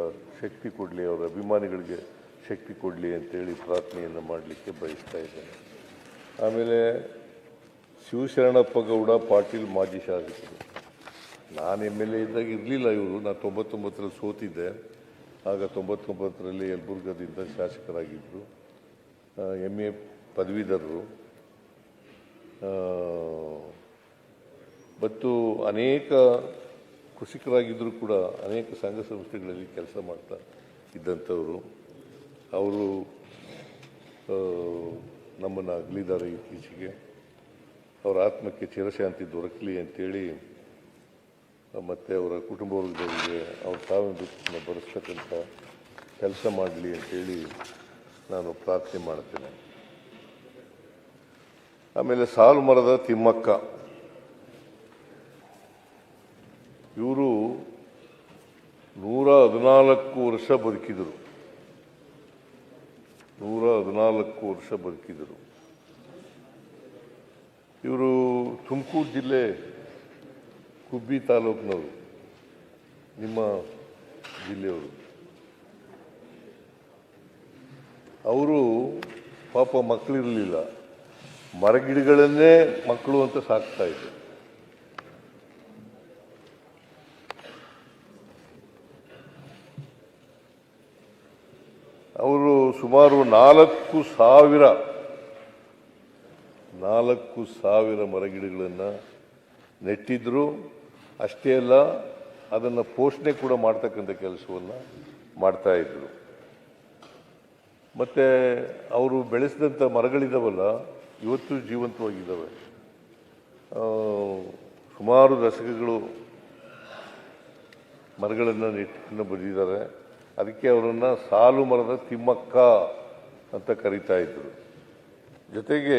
ಶಕ್ತಿ ಕೊಡಲಿ, ಅವರ ಅಭಿಮಾನಿಗಳಿಗೆ ಶಕ್ತಿ ಕೊಡಲಿ ಅಂತೇಳಿ ಪ್ರಾರ್ಥನೆಯನ್ನು ಮಾಡಲಿಕ್ಕೆ ಬಯಸ್ತಾ ಇದ್ದೇನೆ. ಆಮೇಲೆ ಶಿವಶರಣಪ್ಪ ಗೌಡ ಪಾಟೀಲ್ ಮಾಜಿ ಶಾಸಕರು. ನಾನು MLA ಇದ್ದಾಗ ಇರಲಿಲ್ಲ ಇವರು. ನಾನು 99ರಲ್ಲಿ ಸೋತಿದ್ದೆ. ಆಗ 99ರಲ್ಲಿ ಯಲಬುರ್ಗದಿಂದ ಶಾಸಕರಾಗಿದ್ದರು. MA ಪದವೀಧರರು ಮತ್ತು ಅನೇಕ ಕೃಷಿಕರಾಗಿದ್ದರೂ ಕೂಡ ಅನೇಕ ಸಂಘ ಸಂಸ್ಥೆಗಳಲ್ಲಿ ಕೆಲಸ ಮಾಡ್ತಾ ಇದ್ದಂಥವರು. ಅವರು ನಮ್ಮನ್ನು ಅಗಲಿದ್ದಾರೆ ಇತ್ತೀಚೆಗೆ. ಅವರ ಆತ್ಮಕ್ಕೆ ಚಿರಶಾಂತಿ ದೊರಕಲಿ ಅಂತೇಳಿ ಮತ್ತು ಅವರ ಕುಟುಂಬ ವರ್ಗದವರಿಗೆ ಅವ್ರ ಸಾವಿನ ದುಃಖವನ್ನು ಭರಿಸ್ತಕ್ಕಂಥ ಕೆಲಸ ಮಾಡಲಿ ಅಂತೇಳಿ ನಾನು ಪ್ರಾರ್ಥನೆ ಮಾಡ್ತೇನೆ. ಆಮೇಲೆ ಸಾಲುಮರದ ತಿಮ್ಮಕ್ಕ, ಇವರು 114 ವರ್ಷ ಬದುಕಿದರು. 114 ವರ್ಷ ಬದುಕಿದರು. ಇವರು ತುಮಕೂರು ಜಿಲ್ಲೆ ಕುಬ್ಬಿ ತಾಲೂಕಿನವರು, ನಿಮ್ಮ ಜಿಲ್ಲೆಯವರು. ಅವರು ಪಾಪ ಮಕ್ಕಳಿರಲಿಲ್ಲ. ಮರಗಿಡಗಳನ್ನೇ ಮಕ್ಕಳು ಅಂತ ಸಾಕ್ತಾ ಇದ್ರು. ಅವರು ಸುಮಾರು 4,000 ಮರಗಿಡಗಳನ್ನು ನೆಟ್ಟಿದ್ರು. ಅಷ್ಟೇ ಅಲ್ಲ, ಅದನ್ನು ಪೋಷಣೆ ಕೂಡ ಮಾಡ್ತಕ್ಕಂಥ ಕೆಲಸವನ್ನು ಮಾಡ್ತಾ ಇದ್ರು. ಮತ್ತು ಅವರು ಬೆಳೆಸಿದಂಥ ಮರಗಳಿದಾವಲ್ಲ, ಇವತ್ತು ಜೀವಂತವಾಗಿದ್ದಾವೆ. ಸುಮಾರು ದಶಕಗಳು ಮರಗಳನ್ನು ನೆಟ್ಟು ಬಂದಿದ್ದಾರೆ. ಅದಕ್ಕೆ ಅವರನ್ನು ಸಾಲು ಮರದ ತಿಮ್ಮಕ್ಕ ಅಂತ ಕರೀತಾ ಇದ್ರು. ಜೊತೆಗೆ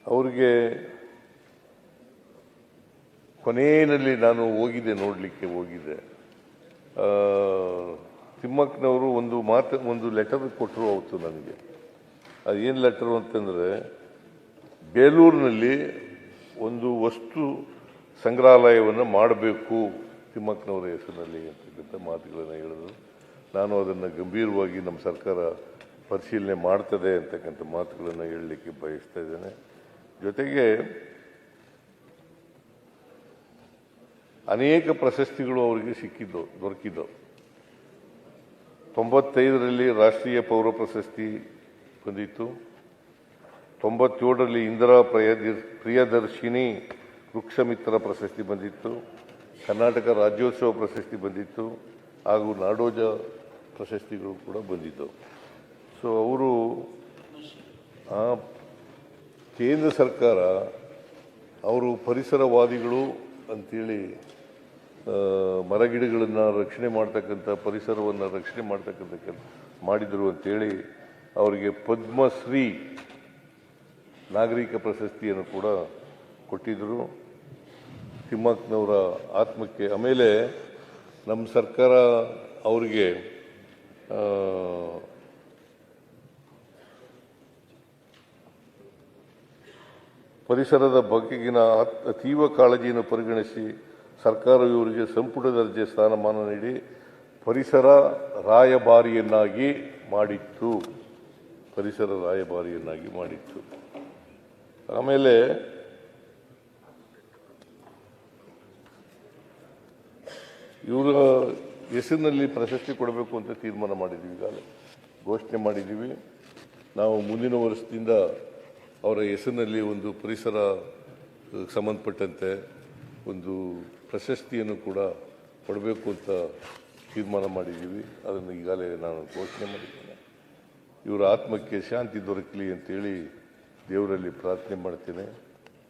ಅವರಿಗೆ ಕೊನೆಯಲ್ಲಿ ನಾನು ನೋಡಲಿಕ್ಕೆ ಹೋಗಿದ್ದೆ. ತಿಮ್ಮಕ್ಕನವರು ಒಂದು ಲೆಟರ್ ಕೊಟ್ಟರು ಅವತ್ತು ನನಗೆ. ಅದೇನು ಲೆಟರು ಅಂತಂದರೆ, ಬೇಲೂರಿನಲ್ಲಿ ಒಂದು ವಸ್ತು ಸಂಗ್ರಹಾಲಯವನ್ನು ಮಾಡಬೇಕು ತಿಮ್ಮಕ್ಕನವರ ಹೆಸರಿನಲ್ಲಿ ಅಂತಕ್ಕಂಥ ಮಾತುಗಳನ್ನು ಹೇಳಿದ್ರು. ನಾನು ಅದನ್ನು ಗಂಭೀರವಾಗಿ ನಮ್ಮ ಸರ್ಕಾರ ಪರಿಶೀಲನೆ ಮಾಡ್ತದೆ ಅಂತಕ್ಕಂಥ ಮಾತುಗಳನ್ನು ಹೇಳಲಿಕ್ಕೆ ಬಯಸ್ತಾ ಇದ್ದೇನೆ. ಜೊತೆಗೆ ಅನೇಕ ಪ್ರಶಸ್ತಿಗಳು ಅವರಿಗೆ ದೊರಕಿದ್ದವು. 95ರಲ್ಲಿ ರಾಷ್ಟ್ರೀಯ ಪೌರ ಪ್ರಶಸ್ತಿ ಬಂದಿತ್ತು. 97ರಲ್ಲಿ ಇಂದಿರಾ ಪ್ರಿಯದರ್ಶಿನಿ ವೃಕ್ಷಮಿತ್ರ ಪ್ರಶಸ್ತಿ ಬಂದಿತ್ತು. ಕರ್ನಾಟಕ ರಾಜ್ಯೋತ್ಸವ ಪ್ರಶಸ್ತಿ ಬಂದಿತ್ತು. ಹಾಗೂ ನಾಡೋಜ ಪ್ರಶಸ್ತಿಗಳು ಕೂಡ ಬಂದಿದ್ದವು. ಸೊ ಅವರು ಕೇಂದ್ರ ಸರ್ಕಾರ ಅವರು ಪರಿಸರವಾದಿಗಳು ಅಂತೇಳಿ ಮರಗಿಡಗಳನ್ನು ರಕ್ಷಣೆ ಮಾಡ್ತಕ್ಕಂಥ, ಪರಿಸರವನ್ನು ರಕ್ಷಣೆ ಮಾಡ್ತಕ್ಕಂಥ ಕೆಲಸ ಮಾಡಿದರು ಅಂತೇಳಿ ಅವರಿಗೆ ಪದ್ಮಶ್ರೀ ನಾಗರಿಕ ಪ್ರಶಸ್ತಿಯನ್ನು ಕೂಡ ಕೊಟ್ಟಿದ್ದರು ತಿಮ್ಮಕ್ಕನವರ ಆತ್ಮಕ್ಕೆ. ಆಮೇಲೆ ನಮ್ಮ ಸರ್ಕಾರ ಅವರಿಗೆ ಪರಿಸರದ ಬಗೆಗಿನ ಅತೀವ ಕಾಳಜಿಯನ್ನು ಪರಿಗಣಿಸಿ ಸರ್ಕಾರವು ಇವರಿಗೆ ಸಂಪುಟ ದರ್ಜೆ ಸ್ಥಾನಮಾನ ನೀಡಿ ಪರಿಸರ ರಾಯಭಾರಿಯನ್ನಾಗಿ ಮಾಡಿತ್ತು. ಆಮೇಲೆ ಇವರ ಹೆಸರಿನಲ್ಲಿ ಪ್ರಶಸ್ತಿ ಕೊಡಬೇಕು ಅಂತ ತೀರ್ಮಾನ ಮಾಡಿದ್ದೀವಿ, ಈಗಾಗಲೇ ಘೋಷಣೆ ಮಾಡಿದ್ದೀವಿ. ನಾವು ಮುಂದಿನ ವರ್ಷದಿಂದ ಅವರ ಹೆಸರಿನಲ್ಲಿ ಒಂದು ಪರಿಸರ ಸಂಬಂಧಪಟ್ಟಂತೆ ಒಂದು ಪ್ರಶಸ್ತಿಯನ್ನು ಕೂಡ ಕೊಡಬೇಕು ಅಂತ ತೀರ್ಮಾನ ಮಾಡಿದ್ದೀವಿ. ಅದನ್ನು ಈಗಾಗಲೇ ನಾನು ಘೋಷಣೆ ಮಾಡಿದ್ದೇನೆ. ಇವರ ಆತ್ಮಕ್ಕೆ ಶಾಂತಿ ದೊರಕಲಿ ಅಂತೇಳಿ ದೇವರಲ್ಲಿ ಪ್ರಾರ್ಥನೆ ಮಾಡ್ತೇನೆ.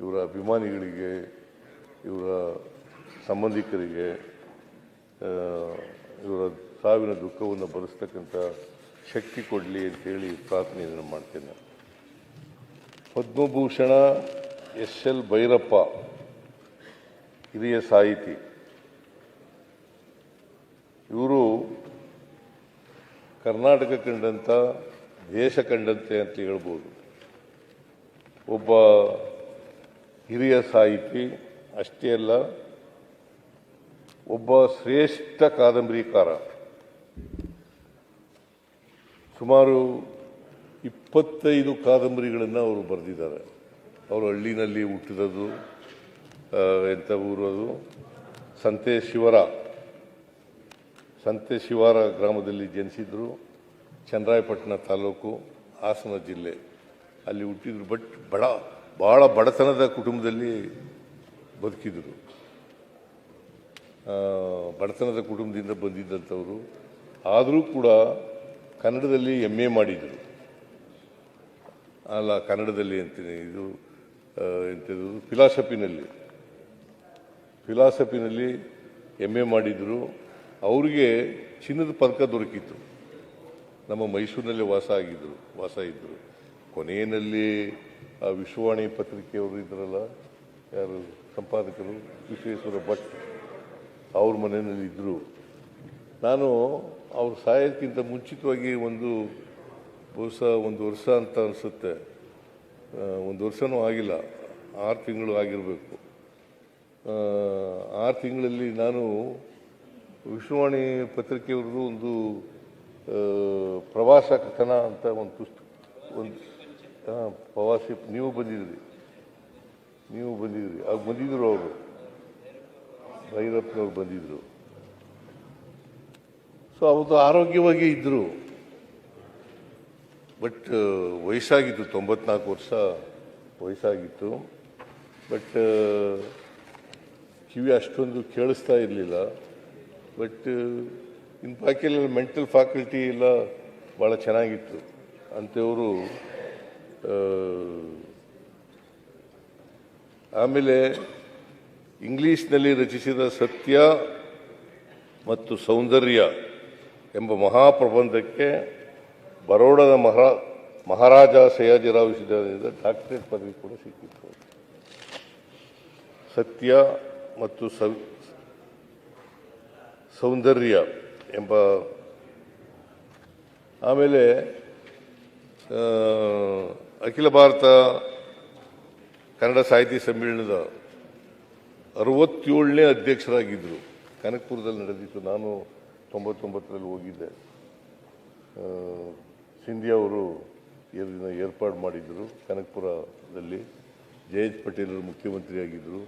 ಇವರ ಅಭಿಮಾನಿಗಳಿಗೆ, ಇವರ ಸಂಬಂಧಿಕರಿಗೆ ಇವರ ಸಾವಿನ ದುಃಖವನ್ನು ಭರಿಸ್ತಕ್ಕಂಥ ಶಕ್ತಿ ಕೊಡಲಿ ಅಂತೇಳಿ ಪ್ರಾರ್ಥನೆಯನ್ನು ಮಾಡ್ತೇನೆ. ಪದ್ಮಭೂಷಣ ಎಸ್.ಎಲ್. ಭೈರಪ್ಪ ಹಿರಿಯ ಸಾಹಿತಿ. ಇವರು ಕರ್ನಾಟಕ ಕಂಡಂಥ, ದೇಶ ಕಂಡಂತೆ ಅಂತ ಹೇಳ್ಬೋದು. ಒಬ್ಬ ಹಿರಿಯ ಸಾಹಿತಿ ಅಷ್ಟೇ ಅಲ್ಲ, ಒಬ್ಬ ಶ್ರೇಷ್ಠ ಕಾದಂಬರಿಕಾರ. ಸುಮಾರು 25 ಕಾದಂಬರಿಗಳನ್ನು ಅವರು ಬರೆದಿದ್ದಾರೆ. ಅವರು ಹಳ್ಳಿನಲ್ಲಿ ಹುಟ್ಟಿದದ್ದು. ಎಂಥ ಊರು ಅದು? ಸಂತೆ ಶಿವಾರ ಗ್ರಾಮದಲ್ಲಿ ಜನಿಸಿದ್ರು. ಚನ್ನರಾಯಪಟ್ಟಣ ತಾಲೂಕು, ಹಾಸನ ಜಿಲ್ಲೆ ಅಲ್ಲಿ ಹುಟ್ಟಿದ್ರು. ಬಟ್ ಬಹಳ ಬಡತನದ ಕುಟುಂಬದಲ್ಲಿ ಬದುಕಿದ್ರು. ಬಡತನದ ಕುಟುಂಬದಿಂದ ಬಂದಿದ್ದಂಥವರು. ಆದರೂ ಕೂಡ ಕನ್ನಡದಲ್ಲಿ MA ಮಾಡಿದರು. ಅಲ್ಲ, ಕನ್ನಡದಲ್ಲಿ ಅಂತೀನಿ, ಇದು ಎಂಥದ್ದು, ಫಿಲಾಸಫಿನಲ್ಲಿ MA ಮಾಡಿದರು. ಅವರಿಗೆ ಚಿನ್ನದ ಪದಕ ದೊರಕಿತ್ತು. ನಮ್ಮ ಮೈಸೂರಿನಲ್ಲಿ ವಾಸ ಇದ್ದರು. ಕೊನೆಯಲ್ಲಿ ಆ ವಿಶ್ವವಾಣಿ ಪತ್ರಿಕೆಯವರು ಇದ್ರಲ್ಲ, ಯಾರು ಸಂಪಾದಕರು, ವಿಶ್ವೇಶ್ವರ ಭಟ್, ಅವ್ರ ಮನೆಯಲ್ಲಿ ಇದ್ದರು. ನಾನು ಅವ್ರು ಸಾಯೋಕ್ಕಿಂತ ಮುಂಚಿತವಾಗಿ ಒಂದು ವರ್ಷ ಅಂತ ಅನಿಸುತ್ತೆ, ಒಂದು ವರ್ಷನೂ ಆಗಿಲ್ಲ, 6 ತಿಂಗಳು ಆಗಿರಬೇಕು. 6 ತಿಂಗಳಲ್ಲಿ ನಾನು ವಿಶ್ವವಾಣಿ ಪತ್ರಿಕೆಯವ್ರದ್ದು ಒಂದು ಪ್ರವಾಸ ಕಥನ ಅಂತ ಒಂದು ಪ್ರವಾಸಿ ನೀವು ಬಂದಿದ್ರಿ ಆಗ ಬಂದಿದ್ರು ಅವರು ಭೈರಪ್ಪನವ್ರು ಬಂದಿದ್ರು. ಸೊ ಅವತ್ತು ಆರೋಗ್ಯವಾಗಿ ಇದ್ದರು. ಬಟ್ ವಯಸ್ಸಾಗಿತ್ತು, 94 ವರ್ಷ ವಯಸ್ಸಾಗಿತ್ತು. ಬಟ್ ಕಿವಿ ಅಷ್ಟೊಂದು ಕೇಳಿಸ್ತಾ ಇರಲಿಲ್ಲ. ಬಟ್ ಇನ್ನು ಬಾಕಿಯೆಲ್ಲ ಮೆಂಟಲ್ ಫ್ಯಾಕಲ್ಟಿ ಎಲ್ಲ ಭಾಳ ಚೆನ್ನಾಗಿತ್ತು. ಅಂಥವರು ಆಮೇಲೆ ಇಂಗ್ಲೀಷ್ನಲ್ಲಿ ರಚಿಸಿದ ಸತ್ಯ ಮತ್ತು ಸೌಂದರ್ಯ ಎಂಬ ಮಹಾಪ್ರಬಂಧಕ್ಕೆ ಬರೋಡದ ಮಹಾರಾಜ ಸಯಾಜಿರಾವ್ ವಿಶ್ವವಿದ್ಯಾಲಯದಿಂದ ಡಾಕ್ಟರೇಟ್ ಪದವಿ ಕೂಡ ಸಿಕ್ಕಿತ್ತು. ಸತ್ಯ ಮತ್ತು ಸೌಂದರ್ಯ ಎಂಬ ಆಮೇಲೆ ಅಖಿಲ ಭಾರತ ಕನ್ನಡ ಸಾಹಿತ್ಯ ಸಮ್ಮೇಳನದ 67ನೇ ಅಧ್ಯಕ್ಷರಾಗಿದ್ದರು. ಕನಕಪುರದಲ್ಲಿ ನಡೆದಿತ್ತು. ನಾನು 99ರಲ್ಲಿ ಹೋಗಿದ್ದೆ. ಸಿಂಧಿಯಾ ಅವರು ಇದನ್ನು ಏರ್ಪಾಡು ಮಾಡಿದ್ದರು ಕನಕಪುರದಲ್ಲಿ. ಜಯೇಶ್ ಪಟೇಲರು ಮುಖ್ಯಮಂತ್ರಿಯಾಗಿದ್ದರು.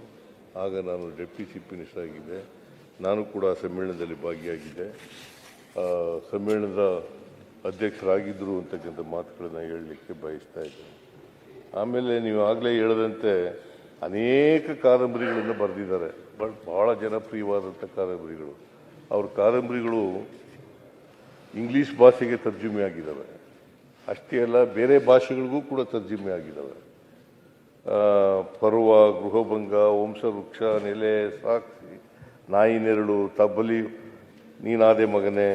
ಆಗ ನಾನು ಡೆಪ್ಟಿ ಚೀಫ್ ಮಿನಿಸ್ಟರ್ ಆಗಿದ್ದೆ. ನಾನು ಕೂಡ ಸಮ್ಮೇಳನದಲ್ಲಿ ಭಾಗಿಯಾಗಿದ್ದೆ. ಸಮ್ಮೇಳನದ ಅಧ್ಯಕ್ಷರಾಗಿದ್ದರು ಅಂತಕ್ಕಂಥ ಮಾತುಗಳನ್ನು ಹೇಳಲಿಕ್ಕೆ ಬಯಸ್ತಾ ಇದ್ದೇನೆ. ಆಮೇಲೆ ನೀವು ಆಗಲೇ ಹೇಳದಂತೆ ಅನೇಕ ಕಾದಂಬರಿಗಳನ್ನು ಬರೆದಿದ್ದಾರೆ. ಬಹಳ ಜನಪ್ರಿಯವಾದಂಥ ಕಾದಂಬರಿಗಳು. ಅವ್ರ ಕಾದಂಬರಿಗಳು ಇಂಗ್ಲೀಷ್ ಭಾಷೆಗೆ ತರ್ಜುಮೆ ಆಗಿದ್ದಾವೆ. ಅಷ್ಟೇ ಅಲ್ಲ, ಬೇರೆ ಭಾಷೆಗಳಿಗೂ ಕೂಡ ತರ್ಜುಮೆ ಆಗಿದ್ದಾವೆ. ಪರ್ವ, ಗೃಹಭಂಗ, ವಂಶವೃಕ್ಷ, ನೆಲೆ, ಸಾಕ್ಷಿ, ನಾಯಿ ನೆರಳು, ತಬ್ಬಲಿ, ನೀನಾದೆ ಮಗನೆ,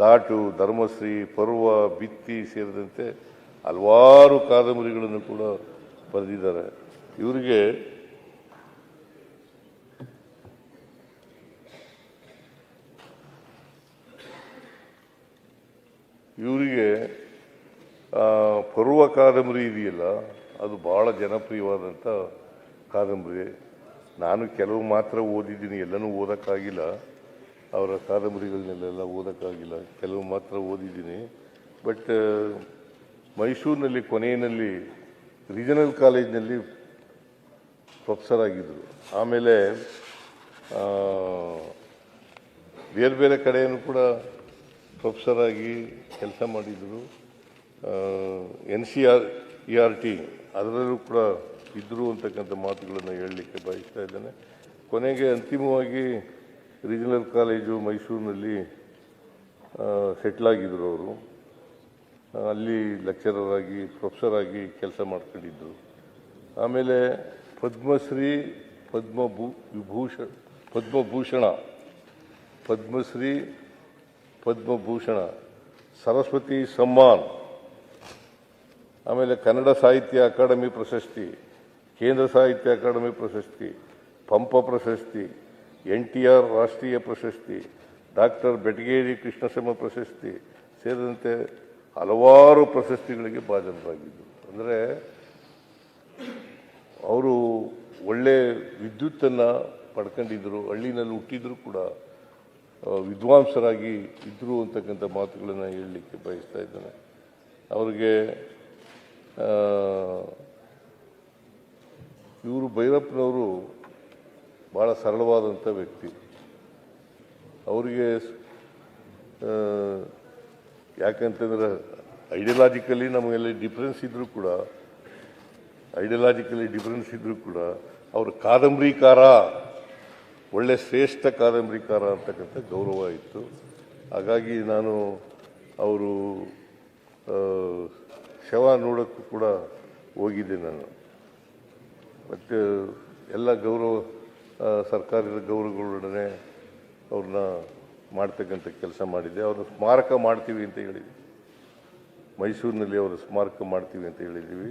ದಾಟು, ಧರ್ಮಶ್ರೀ, ಪರ್ವ, ಬಿತ್ತಿ ಸೇರಿದಂತೆ ಹಲವಾರು ಕಾದಂಬರಿಗಳನ್ನು ಕೂಡ ಬರೆದಿದ್ದಾರೆ. ಇವರಿಗೆ ಪರ್ವ ಕಾದಂಬರಿ ಇದೆಯಲ್ಲ, ಅದು ಬಹಳ ಜನಪ್ರಿಯವಾದಂಥ ಕಾದಂಬರಿ. ನಾನು ಕೆಲವು ಮಾತ್ರ ಓದಿದ್ದೀನಿ, ಎಲ್ಲನೂ ಓದೋಕ್ಕಾಗಿಲ್ಲ. ಅವರ ಕಾದಂಬರಿಗಳನ್ನೆಲ್ಲ ಓದೋಕ್ಕಾಗಿಲ್ಲ, ಕೆಲವು ಮಾತ್ರ ಓದಿದ್ದೀನಿ. ಬಟ್ ಮೈಸೂರಿನಲ್ಲಿ ಕೊನೆಯಲ್ಲಿ ರೀಜನಲ್ ಕಾಲೇಜಿನಲ್ಲಿ ಪ್ರೊಫೆಸರ್ ಆಗಿದ್ದರು. ಆಮೇಲೆ ಬೇರೆ ಬೇರೆ ಕಡೆಯೂ ಕೂಡ ಪ್ರೊಫೆಸರ್ ಆಗಿ ಕೆಲಸ ಮಾಡಿದರು. NCERT ಅದರಲ್ಲೂ ಕೂಡ ಇದ್ದರು ಅಂತಕ್ಕಂಥ ಮಾತುಗಳನ್ನು ಹೇಳಲಿಕ್ಕೆ ಬಯಸ್ತಾ ಇದ್ದೇನೆ. ಕೊನೆಗೆ ಅಂತಿಮವಾಗಿ ರೀಜನಲ್ ಕಾಲೇಜು ಮೈಸೂರಿನಲ್ಲಿ ಸೆಟ್ಲ್ ಆಗಿದ್ದರು. ಅವರು ಅಲ್ಲಿ ಲೆಕ್ಚರರ್ ಆಗಿ, ಪ್ರೊಫೆಸರ್ ಆಗಿ ಕೆಲಸ ಮಾಡ್ಕೊಂಡಿದ್ದರು. ಆಮೇಲೆ ಪದ್ಮಶ್ರೀ, ಪದ್ಮಭೂಷಣ, ಸರಸ್ವತಿ ಸಮ್ಮಾನ್, ಆಮೇಲೆ ಕನ್ನಡ ಸಾಹಿತ್ಯ ಅಕಾಡೆಮಿ ಪ್ರಶಸ್ತಿ, ಕೇಂದ್ರ ಸಾಹಿತ್ಯ ಅಕಾಡೆಮಿ ಪ್ರಶಸ್ತಿ, ಪಂಪ ಪ್ರಶಸ್ತಿ, NTR ರಾಷ್ಟ್ರೀಯ ಪ್ರಶಸ್ತಿ, ಡಾಕ್ಟರ್ ಬೆಟಗೇರಿ ಕೃಷ್ಣಸಮ ಪ್ರಶಸ್ತಿ ಸೇರಿದಂತೆ ಹಲವಾರು ಪ್ರಶಸ್ತಿಗಳಿಗೆ ಭಾಜನರಾಗಿದ್ದರು. ಅಂದರೆ ಅವರು ಒಳ್ಳೆ ವಿದ್ಯುತ್ತನ್ನು ಪಡ್ಕೊಂಡಿದ್ದರು. ಹಳ್ಳಿನಲ್ಲಿ ಹುಟ್ಟಿದ್ರು ಕೂಡ ವಿದ್ವಾಂಸರಾಗಿ ಇದ್ದರು ಅಂತಕ್ಕಂಥ ಮಾತುಗಳನ್ನು ಹೇಳಲಿಕ್ಕೆ ಬಯಸ್ತಾ ಇದ್ದೇನೆ. ಅವರಿಗೆ ಇವರು ಭೈರಪ್ಪನವರು ಭಾಳ ಸರಳವಾದಂಥ ವ್ಯಕ್ತಿ. ಅವರಿಗೆ ಯಾಕಂತಂದ್ರೆ ಐಡಿಯಾಲಜಿಕಲಿ ನಮಗೆಲ್ಲ ಡಿಫ್ರೆನ್ಸ್ ಇದ್ದರೂ ಕೂಡ ಅವರು ಕಾದಂಬರಿಕಾರ, ಒಳ್ಳೆ ಶ್ರೇಷ್ಠ ಕಾದಂಬರಿಕಾರ ಅಂತಕ್ಕಂಥ ಗೌರವ ಇತ್ತು. ಹಾಗಾಗಿ ನಾನು ಅವರು ಶವ ನೋಡೋಕ್ಕೂ ಕೂಡ ಹೋಗಿದ್ದೆ ನಾನು. ಮತ್ತು ಎಲ್ಲ ಸರ್ಕಾರದ ಗೌರವಗಳೊಡನೆ ಅವ್ರನ್ನ ಮಾಡ್ತಕ್ಕಂಥ ಕೆಲಸ ಮಾಡಿದ್ದೆ. ಅವ್ರನ್ನ ಸ್ಮಾರಕ ಮಾಡ್ತೀವಿ ಅಂತ ಹೇಳಿದ್ವಿ. ಮೈಸೂರಿನಲ್ಲಿ ಅವರ ಸ್ಮಾರಕ ಮಾಡ್ತೀವಿ ಅಂತ ಹೇಳಿದ್ದೀವಿ.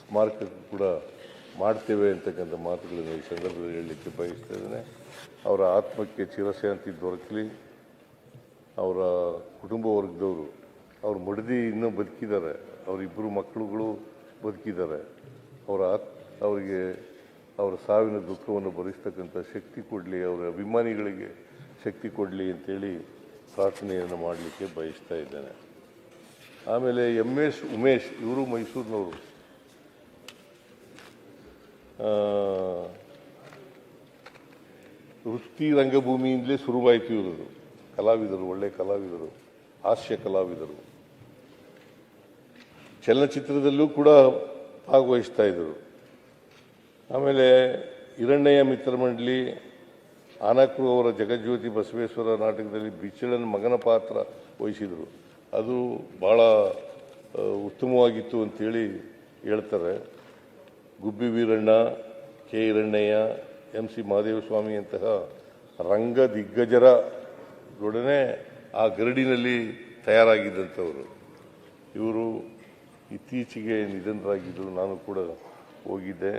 ಸ್ಮಾರಕ ಕೂಡ ಮಾಡ್ತೇವೆ ಅಂತಕ್ಕಂಥ ಮಾತುಗಳನ್ನು ಈ ಸಂದರ್ಭದಲ್ಲಿ ಹೇಳಲಿಕ್ಕೆ ಬಯಸ್ತಾ ಇದ್ದೇನೆ. ಅವರ ಆತ್ಮಕ್ಕೆ ಚಿರಶಾಂತಿ ದೊರಕಲಿ. ಅವರ ಕುಟುಂಬ ವರ್ಗದವರು, ಅವ್ರ ಮಡದಿ ಇನ್ನೂ ಬದುಕಿದ್ದಾರೆ, ಅವರಿಬ್ಬರು ಮಕ್ಕಳುಗಳು ಬದುಕಿದ್ದಾರೆ. ಅವರಿಗೆ ಅವರ ಸಾವಿನ ದುಃಖವನ್ನು ಭರಿಸ್ತಕ್ಕಂಥ ಶಕ್ತಿ ಕೊಡಲಿ, ಅವರ ಅಭಿಮಾನಿಗಳಿಗೆ ಶಕ್ತಿ ಕೊಡಲಿ ಅಂತೇಳಿ ಪ್ರಾರ್ಥನೆಯನ್ನು ಮಾಡಲಿಕ್ಕೆ ಬಯಸ್ತಾ ಇದ್ದೇನೆ. ಆಮೇಲೆ MS ಉಮೇಶ್, ಇವರು ಮೈಸೂರಿನವರು, ವೃತ್ತಿ ರಂಗಭೂಮಿಯಿಂದಲೇ ಶುರುವಾಯಿತು ಇರೋದು. ಕಲಾವಿದರು, ಒಳ್ಳೆ ಕಲಾವಿದರು, ಹಾಸ್ಯ ಕಲಾವಿದರು. ಚಲನಚಿತ್ರದಲ್ಲೂ ಕೂಡ ಭಾಗವಹಿಸ್ತಾ ಇದ್ದರು. ಆಮೇಲೆ ಹಿರಣ್ಣಯ್ಯ ಮಿತ್ರ ಮಂಡಳಿ, ಆನಕ್ರು ಅವರ ಜಗಜ್ಯೋತಿ ಬಸವೇಶ್ವರ ನಾಟಕದಲ್ಲಿ ಬಿಚ್ಚಳನ ಮಗನ ಪಾತ್ರ ವಹಿಸಿದರು. ಅದು ಭಾಳ ಉತ್ತಮವಾಗಿತ್ತು ಅಂತೇಳಿ ಹೇಳ್ತಾರೆ. ಗುಬ್ಬಿ ವೀರಣ್ಣ, ಕೆ ಹಿರಣ್ಣಯ್ಯ, MC ಮಹದೇವಸ್ವಾಮಿ ಅಂತಹ ರಂಗ ದಿಗ್ಗಜರೊಡನೆ ಆ ಗರಡಿನಲ್ಲಿ ತಯಾರಾಗಿದ್ದಂಥವರು. ಇವರು ಇತ್ತೀಚೆಗೆ ನಿಧನರಾಗಿದ್ದರು. ನಾನು ಕೂಡ ಹೋಗಿದ್ದೆ.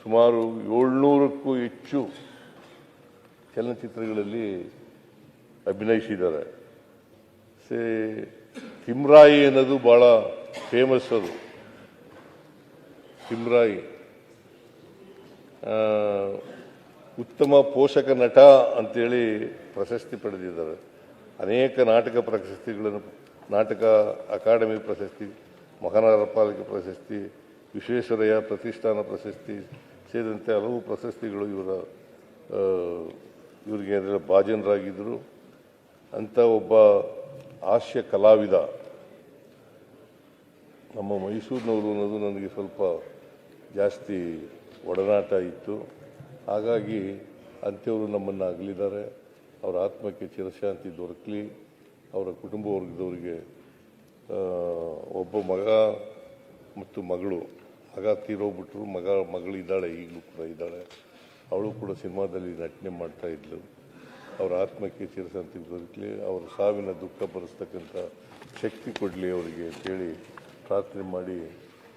ಸುಮಾರು 700ಕ್ಕೂ ಹೆಚ್ಚು ಚಲನಚಿತ್ರಗಳಲ್ಲಿ ಅಭಿನಯಿಸಿದ್ದಾರೆ. ತಿಮ್ರಾಯಿ ಅನ್ನೋದು ಭಾಳ ಫೇಮಸ್. ಅದು ತಿಮ್ರಾಯಿ ಉತ್ತಮ ಪೋಷಕ ನಟ ಅಂತೇಳಿ ಪ್ರಶಸ್ತಿ ಪಡೆದಿದ್ದಾರೆ. ಅನೇಕ ನಾಟಕ ಪ್ರಶಸ್ತಿಗಳನ್ನು, ನಾಟಕ ಅಕಾಡೆಮಿ ಪ್ರಶಸ್ತಿ, ಮಹಾನಗರ ಪಾಲಿಕೆ ಪ್ರಶಸ್ತಿ, ವಿಶ್ವೇಶ್ವರಯ್ಯ ಪ್ರತಿಷ್ಠಾನ ಪ್ರಶಸ್ತಿ ಸೇರಿದಂತೆ ಹಲವು ಪ್ರಶಸ್ತಿಗಳು ಇವರಿಗೆ ಭಾಜನರಾಗಿದ್ದರು. ಅಂಥ ಒಬ್ಬ ಹಾಸ್ಯ ಕಲಾವಿದ ನಮ್ಮ ಮೈಸೂರಿನವರು ಅನ್ನೋದು ನನಗೆ ಸ್ವಲ್ಪ ಜಾಸ್ತಿ ಒಡನಾಟ ಇತ್ತು. ಹಾಗಾಗಿ ಅಂಥವರು ನಮ್ಮನ್ನು ಅಗಲಿದ್ದಾರೆ. ಅವರ ಆತ್ಮಕ್ಕೆ ಚಿರಶಾಂತಿ ದೊರಕಲಿ. ಅವರ ಕುಟುಂಬ ವರ್ಗದವರಿಗೆ ಒಬ್ಬ ಮಗ ಮತ್ತು ಮಗಳು, ಮಗ ತೀರೋಗ್ಬಿಟ್ರು, ಮಗಳಿದ್ದಾಳೆ, ಈಗಲೂ ಕೂಡ ಇದ್ದಾಳೆ. ಅವಳು ಕೂಡ ಸಿನಿಮಾದಲ್ಲಿ ನಟನೆ ಮಾಡ್ತಾ ಇದ್ಲು. ಅವರ ಆತ್ಮಕ್ಕೆ ಚಿರಶಾಂತಿ ದೊರಕಲಿ, ಅವರ ಸಾವಿನ ದುಃಖ ಭರಿಸ್ತಕ್ಕಂಥ ಶಕ್ತಿ ಕೊಡಲಿ ಅವರಿಗೆ ಅಂತೇಳಿ ಪ್ರಾರ್ಥನೆ ಮಾಡಿ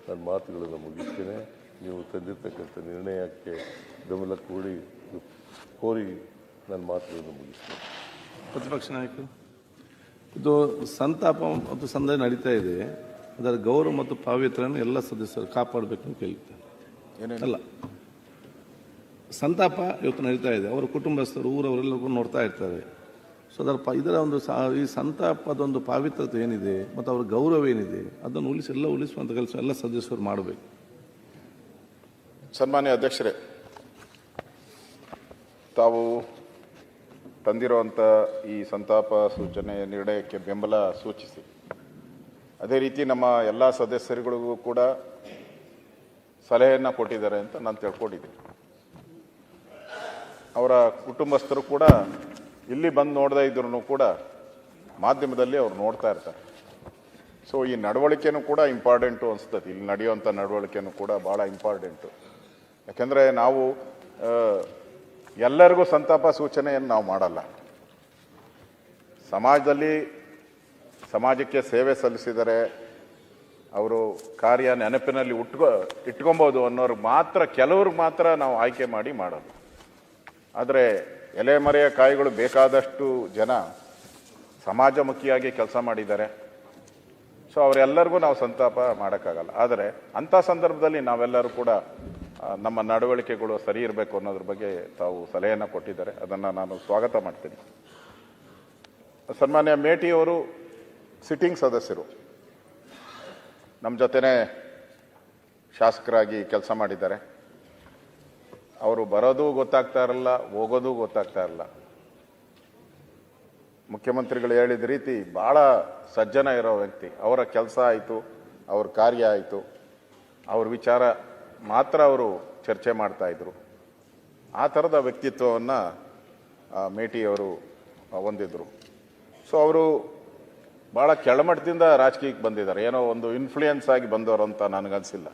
ನನ್ನ ಮಾತುಗಳನ್ನು ಮುಗಿಸ್ತೇನೆ. ನೀವು ತಂದಿರ್ತಕ್ಕಂಥ ನಿರ್ಣಯಕ್ಕೆ ಬೆಂಬಲ ಕೋರಿ ನನ್ನ ಮಾತುಗಳನ್ನು ಮುಗಿಸ್ತೇನೆ. ಪ್ರತಿಪಕ್ಷ ನಾಯಕರು, ಇದು ಸಂತಾಪ ಮತ್ತು ಸಂದರ್ಭ ನಡೀತಾ ಇದೆ. ಅದರ ಗೌರವ ಮತ್ತು ಪಾವಿತ್ರ್ಯವನ್ನು ಎಲ್ಲ ಸದಸ್ಯರು ಕಾಪಾಡಬೇಕು ಅಂತ ಕೇಳ್ತಾರೆ. ಅಲ್ಲ, ಸಂತಾಪ ಇವತ್ತು ನಡೀತಾ ಇದೆ. ಅವರ ಕುಟುಂಬಸ್ಥರು, ಊರವರೆಲ್ಲರೂ ನೋಡ್ತಾ ಇರ್ತಾರೆ. ಸೊ ಇದರ ಒಂದು ಈ ಸಂತಾಪದ ಒಂದು ಪಾವಿತ್ರತೆ ಏನಿದೆ ಮತ್ತು ಅವರ ಗೌರವ ಏನಿದೆ ಅದನ್ನು ಉಳಿಸುವಂಥ ಕೆಲಸ ಎಲ್ಲ ಸದಸ್ಯರು ಮಾಡಬೇಕು. ಸನ್ಮಾನ್ಯ ಅಧ್ಯಕ್ಷರೇ, ತಾವು ತಂದಿರುವಂಥ ಈ ಸಂತಾಪ ಸೂಚನೆ ನಿರ್ಣಯಕ್ಕೆ ಬೆಂಬಲ ಸೂಚಿಸಿ, ಅದೇ ರೀತಿ ನಮ್ಮ ಎಲ್ಲ ಸದಸ್ಯರುಗಳಿಗೂ ಕೂಡ ಸಲಹೆಯನ್ನು ಕೊಟ್ಟಿದ್ದಾರೆ ಅಂತ ನಾನು ತಿಳ್ಕೊಂಡಿದ್ದೀನಿ. ಅವರ ಕುಟುಂಬಸ್ಥರು ಕೂಡ ಇಲ್ಲಿ ಬಂದು ನೋಡದೇ ಇದ್ರೂ ಕೂಡ ಮಾಧ್ಯಮದಲ್ಲಿ ಅವ್ರು ನೋಡ್ತಾ ಇರ್ತಾರೆ. ಸೊ ಈ ನಡವಳಿಕೆನೂ ಕೂಡ ಇಂಪಾರ್ಟೆಂಟು ಅನಿಸ್ತದೆ. ಇಲ್ಲಿ ನಡೆಯುವಂಥ ನಡವಳಿಕೆನೂ ಕೂಡ ಭಾಳ ಇಂಪಾರ್ಟೆಂಟು. ಯಾಕೆಂದರೆ ನಾವು ಎಲ್ಲರಿಗೂ ಸಂತಾಪ ಸೂಚನೆಯನ್ನು ನಾವು ಮಾಡಲ್ಲ. ಸಮಾಜಕ್ಕೆ ಸೇವೆ ಸಲ್ಲಿಸಿದರೆ ಅವರು ಕಾರ್ಯ ನೆನಪಿನಲ್ಲಿ ಇಟ್ಕೊಬೋದು ಅನ್ನೋರ್ಗೆ ಮಾತ್ರ, ಕೆಲವ್ರಿಗೆ ಮಾತ್ರ ನಾವು ಆಯ್ಕೆ ಮಾಡಿ ಮಾಡೋದು. ಆದರೆ ಎಲೆಮರೆಯ ಕಾಯಿಗಳು ಬೇಕಾದಷ್ಟು ಜನ ಸಮಾಜಮುಖಿಯಾಗಿ ಕೆಲಸ ಮಾಡಿದ್ದಾರೆ. ಸೊ ಅವರೆಲ್ಲರಿಗೂ ನಾವು ಸಂತಾಪ ಮಾಡೋಕ್ಕಾಗಲ್ಲ. ಆದರೆ ಅಂಥ ಸಂದರ್ಭದಲ್ಲಿ ನಾವೆಲ್ಲರೂ ಕೂಡ ನಮ್ಮ ನಡವಳಿಕೆಗಳು ಸರಿ ಇರಬೇಕು ಅನ್ನೋದ್ರ ಬಗ್ಗೆ ತಾವು ಸಲಹೆಯನ್ನು ಕೊಟ್ಟಿದ್ದಾರೆ. ಅದನ್ನು ನಾನು ಸ್ವಾಗತ ಮಾಡ್ತೀನಿ. ಸನ್ಮಾನ್ಯ ಮೇಟಿಯವರು ಸಿಟ್ಟಿಂಗ್ ಸದಸ್ಯರು, ನಮ್ಮ ಜೊತೆನೇ ಶಾಸಕರಾಗಿ ಕೆಲಸ ಮಾಡಿದ್ದಾರೆ. ಅವರು ಬರೋದು ಗೊತ್ತಾಗ್ತಾ ಇರಲ್ಲ, ಹೋಗೋದು ಗೊತ್ತಾಗ್ತಾ ಇರಲ್ಲ. ಮುಖ್ಯಮಂತ್ರಿಗಳು ಹೇಳಿದ ರೀತಿ ಭಾಳ ಸಜ್ಜನ ಇರೋ ವ್ಯಕ್ತಿ. ಅವರ ಕೆಲಸ ಆಯಿತು, ಅವ್ರ ಕಾರ್ಯ ಆಯಿತು, ಅವ್ರ ವಿಚಾರ ಮಾತ್ರ ಅವರು ಚರ್ಚೆ ಮಾಡ್ತಾಯಿದ್ರು. ಆ ಥರದ ವ್ಯಕ್ತಿತ್ವವನ್ನು ಮೇಟಿಯವರು ಹೊಂದಿದ್ರು. ಸೊ ಅವರು ಭಾಳ ಕೆಳಮಟ್ಟದಿಂದ ರಾಜಕೀಯಕ್ಕೆ ಬಂದಿದ್ದಾರೆ. ಏನೋ ಒಂದು ಇನ್ಫ್ಲೂಯೆನ್ಸ್ ಆಗಿ ಬಂದವರು ಅಂತ ನನಗನ್ಸಿಲ್ಲ.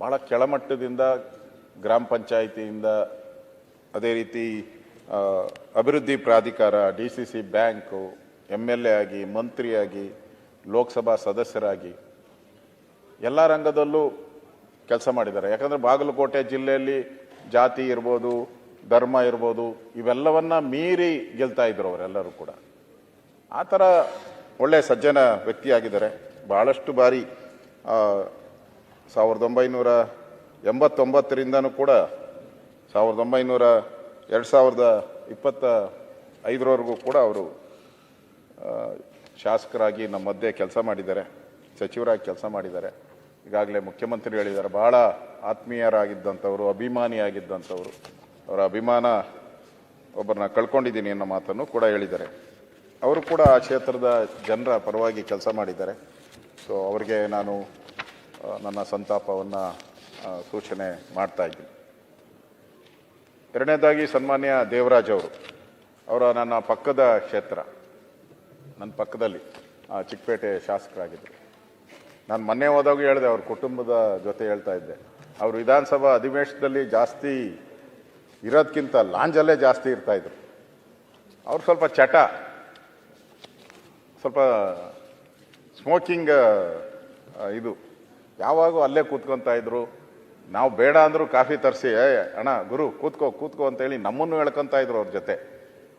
ಭಾಳ ಕೆಳಮಟ್ಟದಿಂದ, ಗ್ರಾಮ ಪಂಚಾಯಿತಿಯಿಂದ, ಅದೇ ರೀತಿ ಅಭಿವೃದ್ಧಿ ಪ್ರಾಧಿಕಾರ, DCC ಬ್ಯಾಂಕು, MLA ಆಗಿ, ಮಂತ್ರಿಯಾಗಿ, ಲೋಕಸಭಾ ಸದಸ್ಯರಾಗಿ ಎಲ್ಲ ರಂಗದಲ್ಲೂ ಕೆಲಸ ಮಾಡಿದ್ದಾರೆ. ಯಾಕಂದರೆ ಬಾಗಲಕೋಟೆ ಜಿಲ್ಲೆಯಲ್ಲಿ ಜಾತಿ ಇರ್ಬೋದು, ಧರ್ಮ ಇರ್ಬೋದು, ಇವೆಲ್ಲವನ್ನ ಮೀರಿ ಗೆಲ್ತಾ ಇದ್ರು ಅವರೆಲ್ಲರೂ ಕೂಡ. ಆ ಥರ ಒಳ್ಳೆ ಸಜ್ಜನ ವ್ಯಕ್ತಿಯಾಗಿದ್ದಾರೆ. ಭಾಳಷ್ಟು ಬಾರಿ 1989ರಿಂದನೂ ಕೂಡ 2025ರವರೆಗೂ ಕೂಡ ಅವರು ಶಾಸಕರಾಗಿ ನಮ್ಮ ಮಧ್ಯೆ ಕೆಲಸ ಮಾಡಿದ್ದಾರೆ, ಸಚಿವರಾಗಿ ಕೆಲಸ ಮಾಡಿದ್ದಾರೆ. ಈಗಾಗಲೇ ಮುಖ್ಯಮಂತ್ರಿ ಹೇಳಿದ್ದಾರೆ, ಬಹಳ ಆತ್ಮೀಯರಾಗಿದ್ದಂಥವರು, ಅಭಿಮಾನಿಯಾಗಿದ್ದಂಥವರು. ಅವರ ಅಭಿಮಾನ ಒಬ್ಬರನ್ನ ಕಳ್ಕೊಂಡಿದ್ದೀನಿ ಅನ್ನೋ ಮಾತನ್ನು ಕೂಡ ಹೇಳಿದ್ದಾರೆ. ಅವರು ಕೂಡ ಆ ಕ್ಷೇತ್ರದ ಜನರ ಪರವಾಗಿ ಕೆಲಸ ಮಾಡಿದ್ದಾರೆ. ಸೊ ಅವರಿಗೆ ನಾನು ನನ್ನ ಸಂತಾಪವನ್ನು ಸೂಚನೆ ಮಾಡ್ತಾ ಇದ್ದೀನಿ. ಎರಡನೇದಾಗಿ ಸನ್ಮಾನ್ಯ ದೇವರಾಜ್ ಅವರ ನನ್ನ ಪಕ್ಕದ ಕ್ಷೇತ್ರ, ನನ್ನ ಪಕ್ಕದಲ್ಲಿ ಚಿಕ್ಕಪೇಟೆ ಶಾಸಕರಾಗಿದ್ದರು. ನಾನು ಮೊನ್ನೆ ಹೋದಾಗ ಹೇಳಿದೆ, ಅವ್ರ ಕುಟುಂಬದ ಜೊತೆ ಹೇಳ್ತಾ ಇದ್ದೆ, ಅವರು ವಿಧಾನಸಭಾ ಅಧಿವೇಶನದಲ್ಲಿ ಜಾಸ್ತಿ ಇರೋದಕ್ಕಿಂತ ಲಾಂಜಲ್ಲೇ ಜಾಸ್ತಿ ಇರ್ತಾಯಿದ್ರು. ಅವ್ರು ಸ್ವಲ್ಪ ಚಟ, ಸ್ವಲ್ಪ ಸ್ಮೋಕಿಂಗ್ ಇದು, ಯಾವಾಗೂ ಅಲ್ಲೇ ಕೂತ್ಕೊತಾ ಇದ್ರು. ನಾವು ಬೇಡ ಅಂದರೂ ಕಾಫಿ ತರಿಸಿ, ಅಣ್ಣ ಗುರು ಕೂತ್ಕೋ ಅಂತೇಳಿ ನಮ್ಮನ್ನು ಹೇಳ್ಕೊತಾ ಇದ್ರು. ಅವ್ರ ಜೊತೆ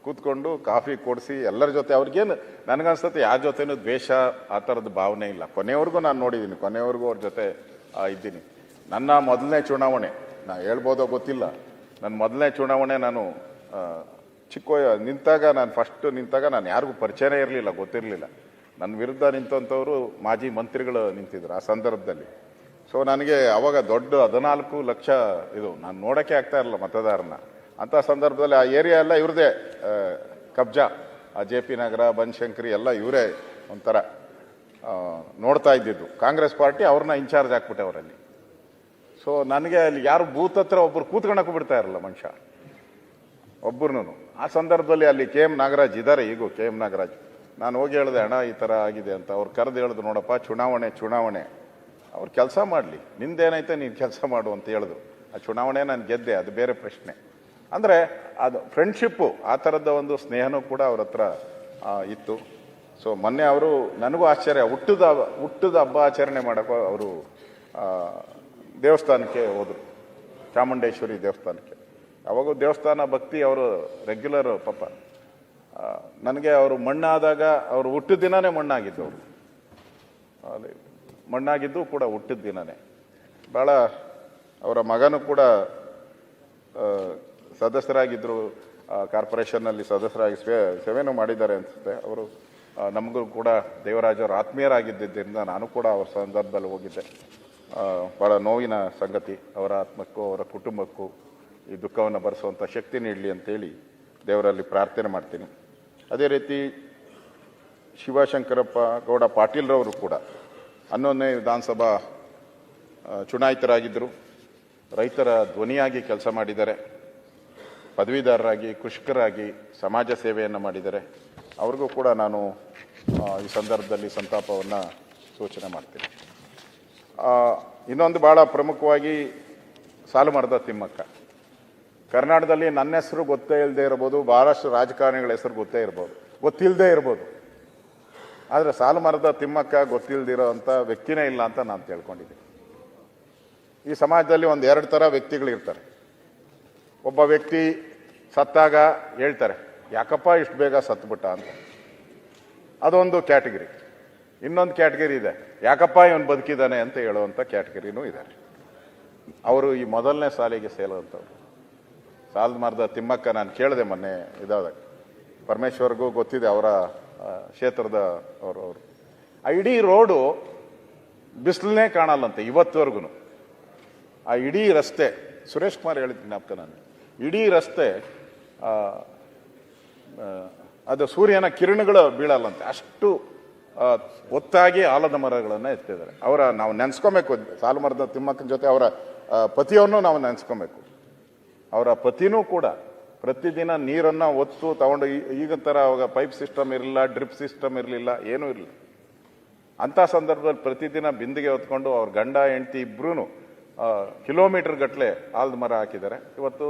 ಕೂತ್ಕೊಂಡು ಕಾಫಿ ಕೊಡಿಸಿ ಎಲ್ಲರ ಜೊತೆ. ಅವ್ರಿಗೇನು ನನಗನ್ಸುತ್ತೆ ಯಾರ ಜೊತೆನೂ ದ್ವೇಷ ಆ ಥರದ ಭಾವನೆ ಇಲ್ಲ. ಕೊನೆವರೆಗೂ ನಾನು ನೋಡಿದ್ದೀನಿ, ಕೊನೆವರೆಗೂ ಅವ್ರ ಜೊತೆ ಇದ್ದೀನಿ. ನನ್ನ ಮೊದಲನೇ ಚುನಾವಣೆ, ನಾ ಹೇಳ್ಬೋದೋ ಗೊತ್ತಿಲ್ಲ, ನನ್ನ ಮೊದಲನೇ ಚುನಾವಣೆ ನಾನು ಫಸ್ಟ್ ನಿಂತಾಗ ನಾನು ಯಾರಿಗೂ ಪರಿಚಯನೇ ಇರಲಿಲ್ಲ, ಗೊತ್ತಿರಲಿಲ್ಲ. ನನ್ನ ವಿರುದ್ಧ ನಿಂತಂಥವರು ಮಾಜಿ ಮಂತ್ರಿಗಳು ನಿಂತಿದ್ರು ಆ ಸಂದರ್ಭದಲ್ಲಿ. ಸೊ ನನಗೆ ಅವಾಗ ದೊಡ್ಡ 14 ಲಕ್ಷ ಇದು, ನಾನು ನೋಡೋಕ್ಕೆ ಆಗ್ತಾ ಇರಲಿಲ್ಲ ಮತದಾರನ. ಅಂಥ ಸಂದರ್ಭದಲ್ಲಿ ಆ ಏರಿಯಾ ಎಲ್ಲ ಇವ್ರದೇ ಕಬ್ಜಾ, ಆ JP ನಗರ, ಬನಶಂಕರಿ ಎಲ್ಲ ಇವರೇ ಒಂಥರ ನೋಡ್ತಾ ಇದ್ದಿದ್ದು. ಕಾಂಗ್ರೆಸ್ ಪಾರ್ಟಿ ಅವ್ರನ್ನ ಇನ್ಚಾರ್ಜ್ ಹಾಕ್ಬಿಟ್ಟೆ ಅವರಲ್ಲಿ. ಸೊ ನನಗೆ ಅಲ್ಲಿ ಯಾರು ಬೂತ್ ಹತ್ರ ಒಬ್ಬರು ಕೂತ್ಕೊಳ್ಳೋಕ್ಕೂ ಬಿಡ್ತಾ ಇರಲ್ಲ ಮನುಷ್ಯ, ಒಬ್ಬರನ್ನು. ಆ ಸಂದರ್ಭದಲ್ಲಿ ಅಲ್ಲಿ KM ನಾಗರಾಜ್ ಇದ್ದಾರೆ, ಈಗೂ KM ನಾಗರಾಜ್. ನಾನು ಹೋಗಿ ಹೇಳಿದೆ, ಅಣ್ಣ ಈ ಥರ ಆಗಿದೆ ಅಂತ. ಅವ್ರು ಕರೆದು ಹೇಳಿದ್ರು, ನೋಡಪ್ಪ ಚುನಾವಣೆ ಅವ್ರು ಕೆಲಸ ಮಾಡಲಿ, ನಿಂದೇನೈತೆ ನೀನು ಕೆಲಸ ಮಾಡು ಅಂತ ಹೇಳಿದ್ರು. ಆ ಚುನಾವಣೆ ನಾನು ಗೆದ್ದೆ, ಅದು ಬೇರೆ ಪ್ರಶ್ನೆ. ಅಂದರೆ ಅದು ಫ್ರೆಂಡ್ಶಿಪ್ಪು, ಆ ಥರದ ಒಂದು ಸ್ನೇಹನೂ ಕೂಡ ಅವ್ರ ಹತ್ರ ಇತ್ತು. ಸೊ ಮೊನ್ನೆ ಅವರು, ನನಗೂ ಆಶ್ಚರ್ಯ, ಹುಟ್ಟದ ಹಬ್ಬ ಆಚರಣೆ ಮಾಡೋಕ್ಕೂ ಅವರು ದೇವಸ್ಥಾನಕ್ಕೆ ಹೋದರು, ಚಾಮುಂಡೇಶ್ವರಿ ದೇವಸ್ಥಾನಕ್ಕೆ. ಅವಾಗೂ ದೇವಸ್ಥಾನ ಭಕ್ತಿ ಅವರು ರೆಗ್ಯುಲರ್. ಪಾಪ ನನಗೆ ಅವರು ಮಣ್ಣಾದಾಗ, ಅವರು ಹುಟ್ಟಿದ ದಿನನೇ ಮಣ್ಣಾಗಿದ್ದು, ಅವರು ಅಲ್ಲಿ ಮಣ್ಣಾಗಿದ್ದು ಕೂಡ ಹುಟ್ಟಿದ ದಿನನೇ. ಭಾಳ ಅವರ ಮಗನೂ ಕೂಡ ಸದಸ್ಯರಾಗಿದ್ದರು, ಕಾರ್ಪೊರೇಷನ್ನಲ್ಲಿ ಸದಸ್ಯರಾಗಿ ಸೇವೆನೂ ಮಾಡಿದ್ದಾರೆ ಅನಿಸುತ್ತೆ. ಅವರು ನಮಗೂ ಕೂಡ ದೇವರಾಜವರು ಆತ್ಮೀಯರಾಗಿದ್ದರಿಂದ ನಾನು ಕೂಡ ಅವ್ರ ಸಂದರ್ಭದಲ್ಲಿ ಹೋಗಿದ್ದೆ. ಭಾಳ ನೋವಿನ ಸಂಗತಿ. ಅವರ ಆತ್ಮಕ್ಕೂ ಅವರ ಕುಟುಂಬಕ್ಕೂ ಈ ದುಃಖವನ್ನು ಭರಿಸುವಂಥ ಶಕ್ತಿ ನೀಡಲಿ ಅಂತೇಳಿ ದೇವರಲ್ಲಿ ಪ್ರಾರ್ಥನೆ ಮಾಡ್ತೀನಿ. ಅದೇ ರೀತಿ ಶಿವಶಂಕರಪ್ಪ ಗೌಡ ಪಾಟೀಲ್ರವರು ಕೂಡ 11ನೇ ವಿಧಾನಸಭಾ ಚುನಾಯಿತರಾಗಿದ್ದರು. ರೈತರ ಧ್ವನಿಯಾಗಿ ಕೆಲಸ ಮಾಡಿದ್ದಾರೆ, ಪದವೀಧರರಾಗಿ, ಕೃಷಿಕರಾಗಿ ಸಮಾಜ ಸೇವೆಯನ್ನು ಮಾಡಿದ್ದಾರೆ. ಅವ್ರಿಗೂ ಕೂಡ ನಾನು ಈ ಸಂದರ್ಭದಲ್ಲಿ ಸಂತಾಪವನ್ನು ಸೂಚನೆ ಮಾಡ್ತೀನಿ. ಇನ್ನೊಂದು ಭಾಳ ಪ್ರಮುಖವಾಗಿ ಸಾಲುಮರದ ತಿಮ್ಮಕ್ಕ. ಕರ್ನಾಟಕದಲ್ಲಿ ನನ್ನ ಹೆಸರು ಗೊತ್ತೇ ಇಲ್ಲದೆ ಇರ್ಬೋದು, ಭಾಳಷ್ಟು ರಾಜಕಾರಣಿಗಳ ಹೆಸರು ಗೊತ್ತಿಲ್ಲದೆ ಇರ್ಬೋದು, ಆದರೆ ಸಾಲುಮರದ ತಿಮ್ಮಕ್ಕ ಗೊತ್ತಿಲ್ಲದಿರೋ ಅಂಥ ವ್ಯಕ್ತಿನೇ ಇಲ್ಲ ಅಂತ ನಾನು ತಿಳ್ಕೊಂಡಿದ್ದೀನಿ. ಈ ಸಮಾಜದಲ್ಲಿ 1-2 ಥರ ವ್ಯಕ್ತಿಗಳಿರ್ತಾರೆ. ಒಬ್ಬ ವ್ಯಕ್ತಿ ಸತ್ತಾಗ ಹೇಳ್ತಾರೆ, ಯಾಕಪ್ಪ ಇಷ್ಟು ಬೇಗ ಸತ್ತುಬಿಟ್ಟ ಅಂತ, ಅದೊಂದು ಕ್ಯಾಟಗರಿ. ಇನ್ನೊಂದು ಕ್ಯಾಟಗರಿ ಇದೆ, ಯಾಕಪ್ಪ ಇವನು ಬದುಕಿದ್ದಾನೆ ಅಂತ ಹೇಳುವಂಥ ಕ್ಯಾಟಗರಿನೂ ಇದ್ದಾರೆ. ಅವರು ಈ ಮೊದಲನೇ ಸಾಲಿಗೆ ಸೇರುವಂಥವ್ರು. ಸಾಲುಮರದ ತಿಮ್ಮಕ್ಕ ನಾನು ಕೇಳಿದೆ ಮೊನ್ನೆ ಇದಾದಾಗ, ಪರಮೇಶ್ವರ್ಗೂ ಗೊತ್ತಿದೆ ಅವರ ಕ್ಷೇತ್ರದ ಅವರು. ಆ ಇಡೀ ರೋಡು ಬಿಸಿಲನ್ನೇ ಕಾಣಲ್ಲಂತೆ ಇವತ್ತುವರೆಗೂ. ಆ ಇಡೀ ರಸ್ತೆ, ಸುರೇಶ್ ಕುಮಾರ್ ಹೇಳಿದ ಜ್ಞಾಪಕ ನಾನು, ಇಡೀ ರಸ್ತೆ ಅದು ಸೂರ್ಯನ ಕಿರಣಗಳು ಬೀಳಲ್ಲಂತೆ, ಅಷ್ಟು ಒತ್ತಾಗಿ ಆಲದ ಮರಗಳನ್ನು ಎತ್ತಿದ್ದಾರೆ. ನಾವು ನೆನೆಸ್ಕೊಬೇಕು, ಸಾಲುಮರದ ತಿಮ್ಮಕ್ಕನ ಜೊತೆ ಅವರ ಪತಿಯನ್ನು ನಾವು ನೆನೆಸ್ಕೊಬೇಕು. ಅವರ ಪತಿನೂ ಕೂಡ ಪ್ರತಿದಿನ ನೀರನ್ನು ಒತ್ತು ತಗೊಂಡು, ಈಗ ಥರ ಅವಾಗ ಪೈಪ್ ಸಿಸ್ಟಮ್ ಇರಲಿಲ್ಲ, ಡ್ರಿಪ್ ಸಿಸ್ಟಮ್ ಇರಲಿಲ್ಲ, ಏನೂ ಇರಲಿಲ್ಲ. ಅಂಥ ಸಂದರ್ಭದಲ್ಲಿ ಪ್ರತಿದಿನ ಬಿಂದಿಗೆ ಹೊತ್ಕೊಂಡು ಅವ್ರ ಗಂಡ ಹೆಂಡತಿ ಇಬ್ಬರೂ ಕಿಲೋಮೀಟರ್ ಗಟ್ಟಲೆ ಆಲದ ಮರ ಹಾಕಿದ್ದಾರೆ. ಇವತ್ತು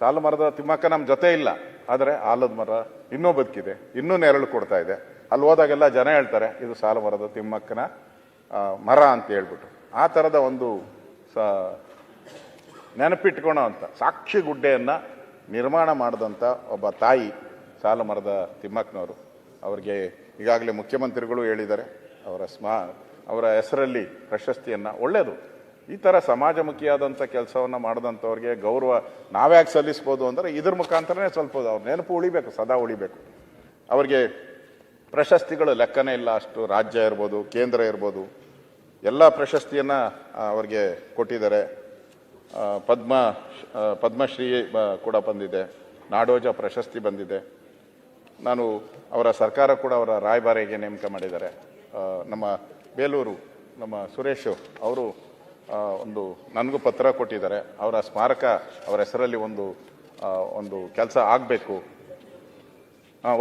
ಸಾಲುಮರದ ತಿಮ್ಮಕ್ಕ ನಮ್ಮ ಜೊತೆ ಇಲ್ಲ, ಆದರೆ ಆಲದ ಮರ ಇನ್ನೂ ಬದುಕಿದೆ, ಇನ್ನೂ ನೆರಳು ಕೊಡ್ತಾ ಇದೆ. ಅಲ್ಲಿ ಹೋದಾಗೆಲ್ಲ ಜನ ಹೇಳ್ತಾರೆ, ಇದು ಸಾಲುಮರದ ತಿಮ್ಮಕ್ಕನ ಮರ ಅಂತ ಹೇಳ್ಬಿಟ್ಟು. ಆ ಥರದ ಒಂದು ನೆನಪಿಟ್ಕೊಳ್ಳೋ ಅಂತ ಸಾಕ್ಷಿ ಗುಡ್ಡೆಯನ್ನು ನಿರ್ಮಾಣ ಮಾಡಿದಂಥ ಒಬ್ಬ ತಾಯಿ ಸಾಲುಮರದ ತಿಮ್ಮಕ್ಕನವರು. ಅವ್ರಿಗೆ ಈಗಾಗಲೇ ಮುಖ್ಯಮಂತ್ರಿಗಳು ಹೇಳಿದ್ದಾರೆ, ಅವರ ಹೆಸರಲ್ಲಿ ಪ್ರಶಸ್ತಿಯನ್ನು. ಒಳ್ಳೆಯದು, ಈ ಥರ ಸಮಾಜಮುಖಿಯಾದಂಥ ಕೆಲಸವನ್ನು ಮಾಡಿದಂಥವ್ರಿಗೆ ಗೌರವ ನಾವ್ಯಾಕೆ ಸಲ್ಲಿಸ್ಬೋದು ಅಂದರೆ ಇದ್ರ ಮುಖಾಂತರನೇ ಸ್ವಲ್ಪ ಅವ್ರ ನೆನಪು ಉಳಿಬೇಕು, ಸದಾ ಉಳಿಬೇಕು. ಅವ್ರಿಗೆ ಪ್ರಶಸ್ತಿಗಳು ಲೆಕ್ಕನೇ ಇಲ್ಲ, ಅಷ್ಟು ರಾಜ್ಯ ಇರ್ಬೋದು, ಕೇಂದ್ರ ಇರ್ಬೋದು, ಎಲ್ಲ ಪ್ರಶಸ್ತಿಯನ್ನು ಅವರಿಗೆ ಕೊಟ್ಟಿದ್ದಾರೆ. ಪದ್ಮಶ್ರೀ ಕೂಡ ಬಂದಿದೆ, ನಾಡೋಜ ಪ್ರಶಸ್ತಿ ಬಂದಿದೆ. ನಾನು ಅವರ ಸರ್ಕಾರ ಕೂಡ ಅವರ ರಾಯಭಾರಿಗೆ ನೇಮಕ ಮಾಡಿದ್ದಾರೆ. ನಮ್ಮ ಬೇಲೂರು ನಮ್ಮ ಸುರೇಶ್ ಅವರು ಒಂದು ನನಗೂ ಪತ್ರ ಕೊಟ್ಟಿದ್ದಾರೆ. ಅವರ ಸ್ಮಾರಕ ಅವರ ಹೆಸರಲ್ಲಿ ಒಂದು ಕೆಲಸ ಆಗಬೇಕು,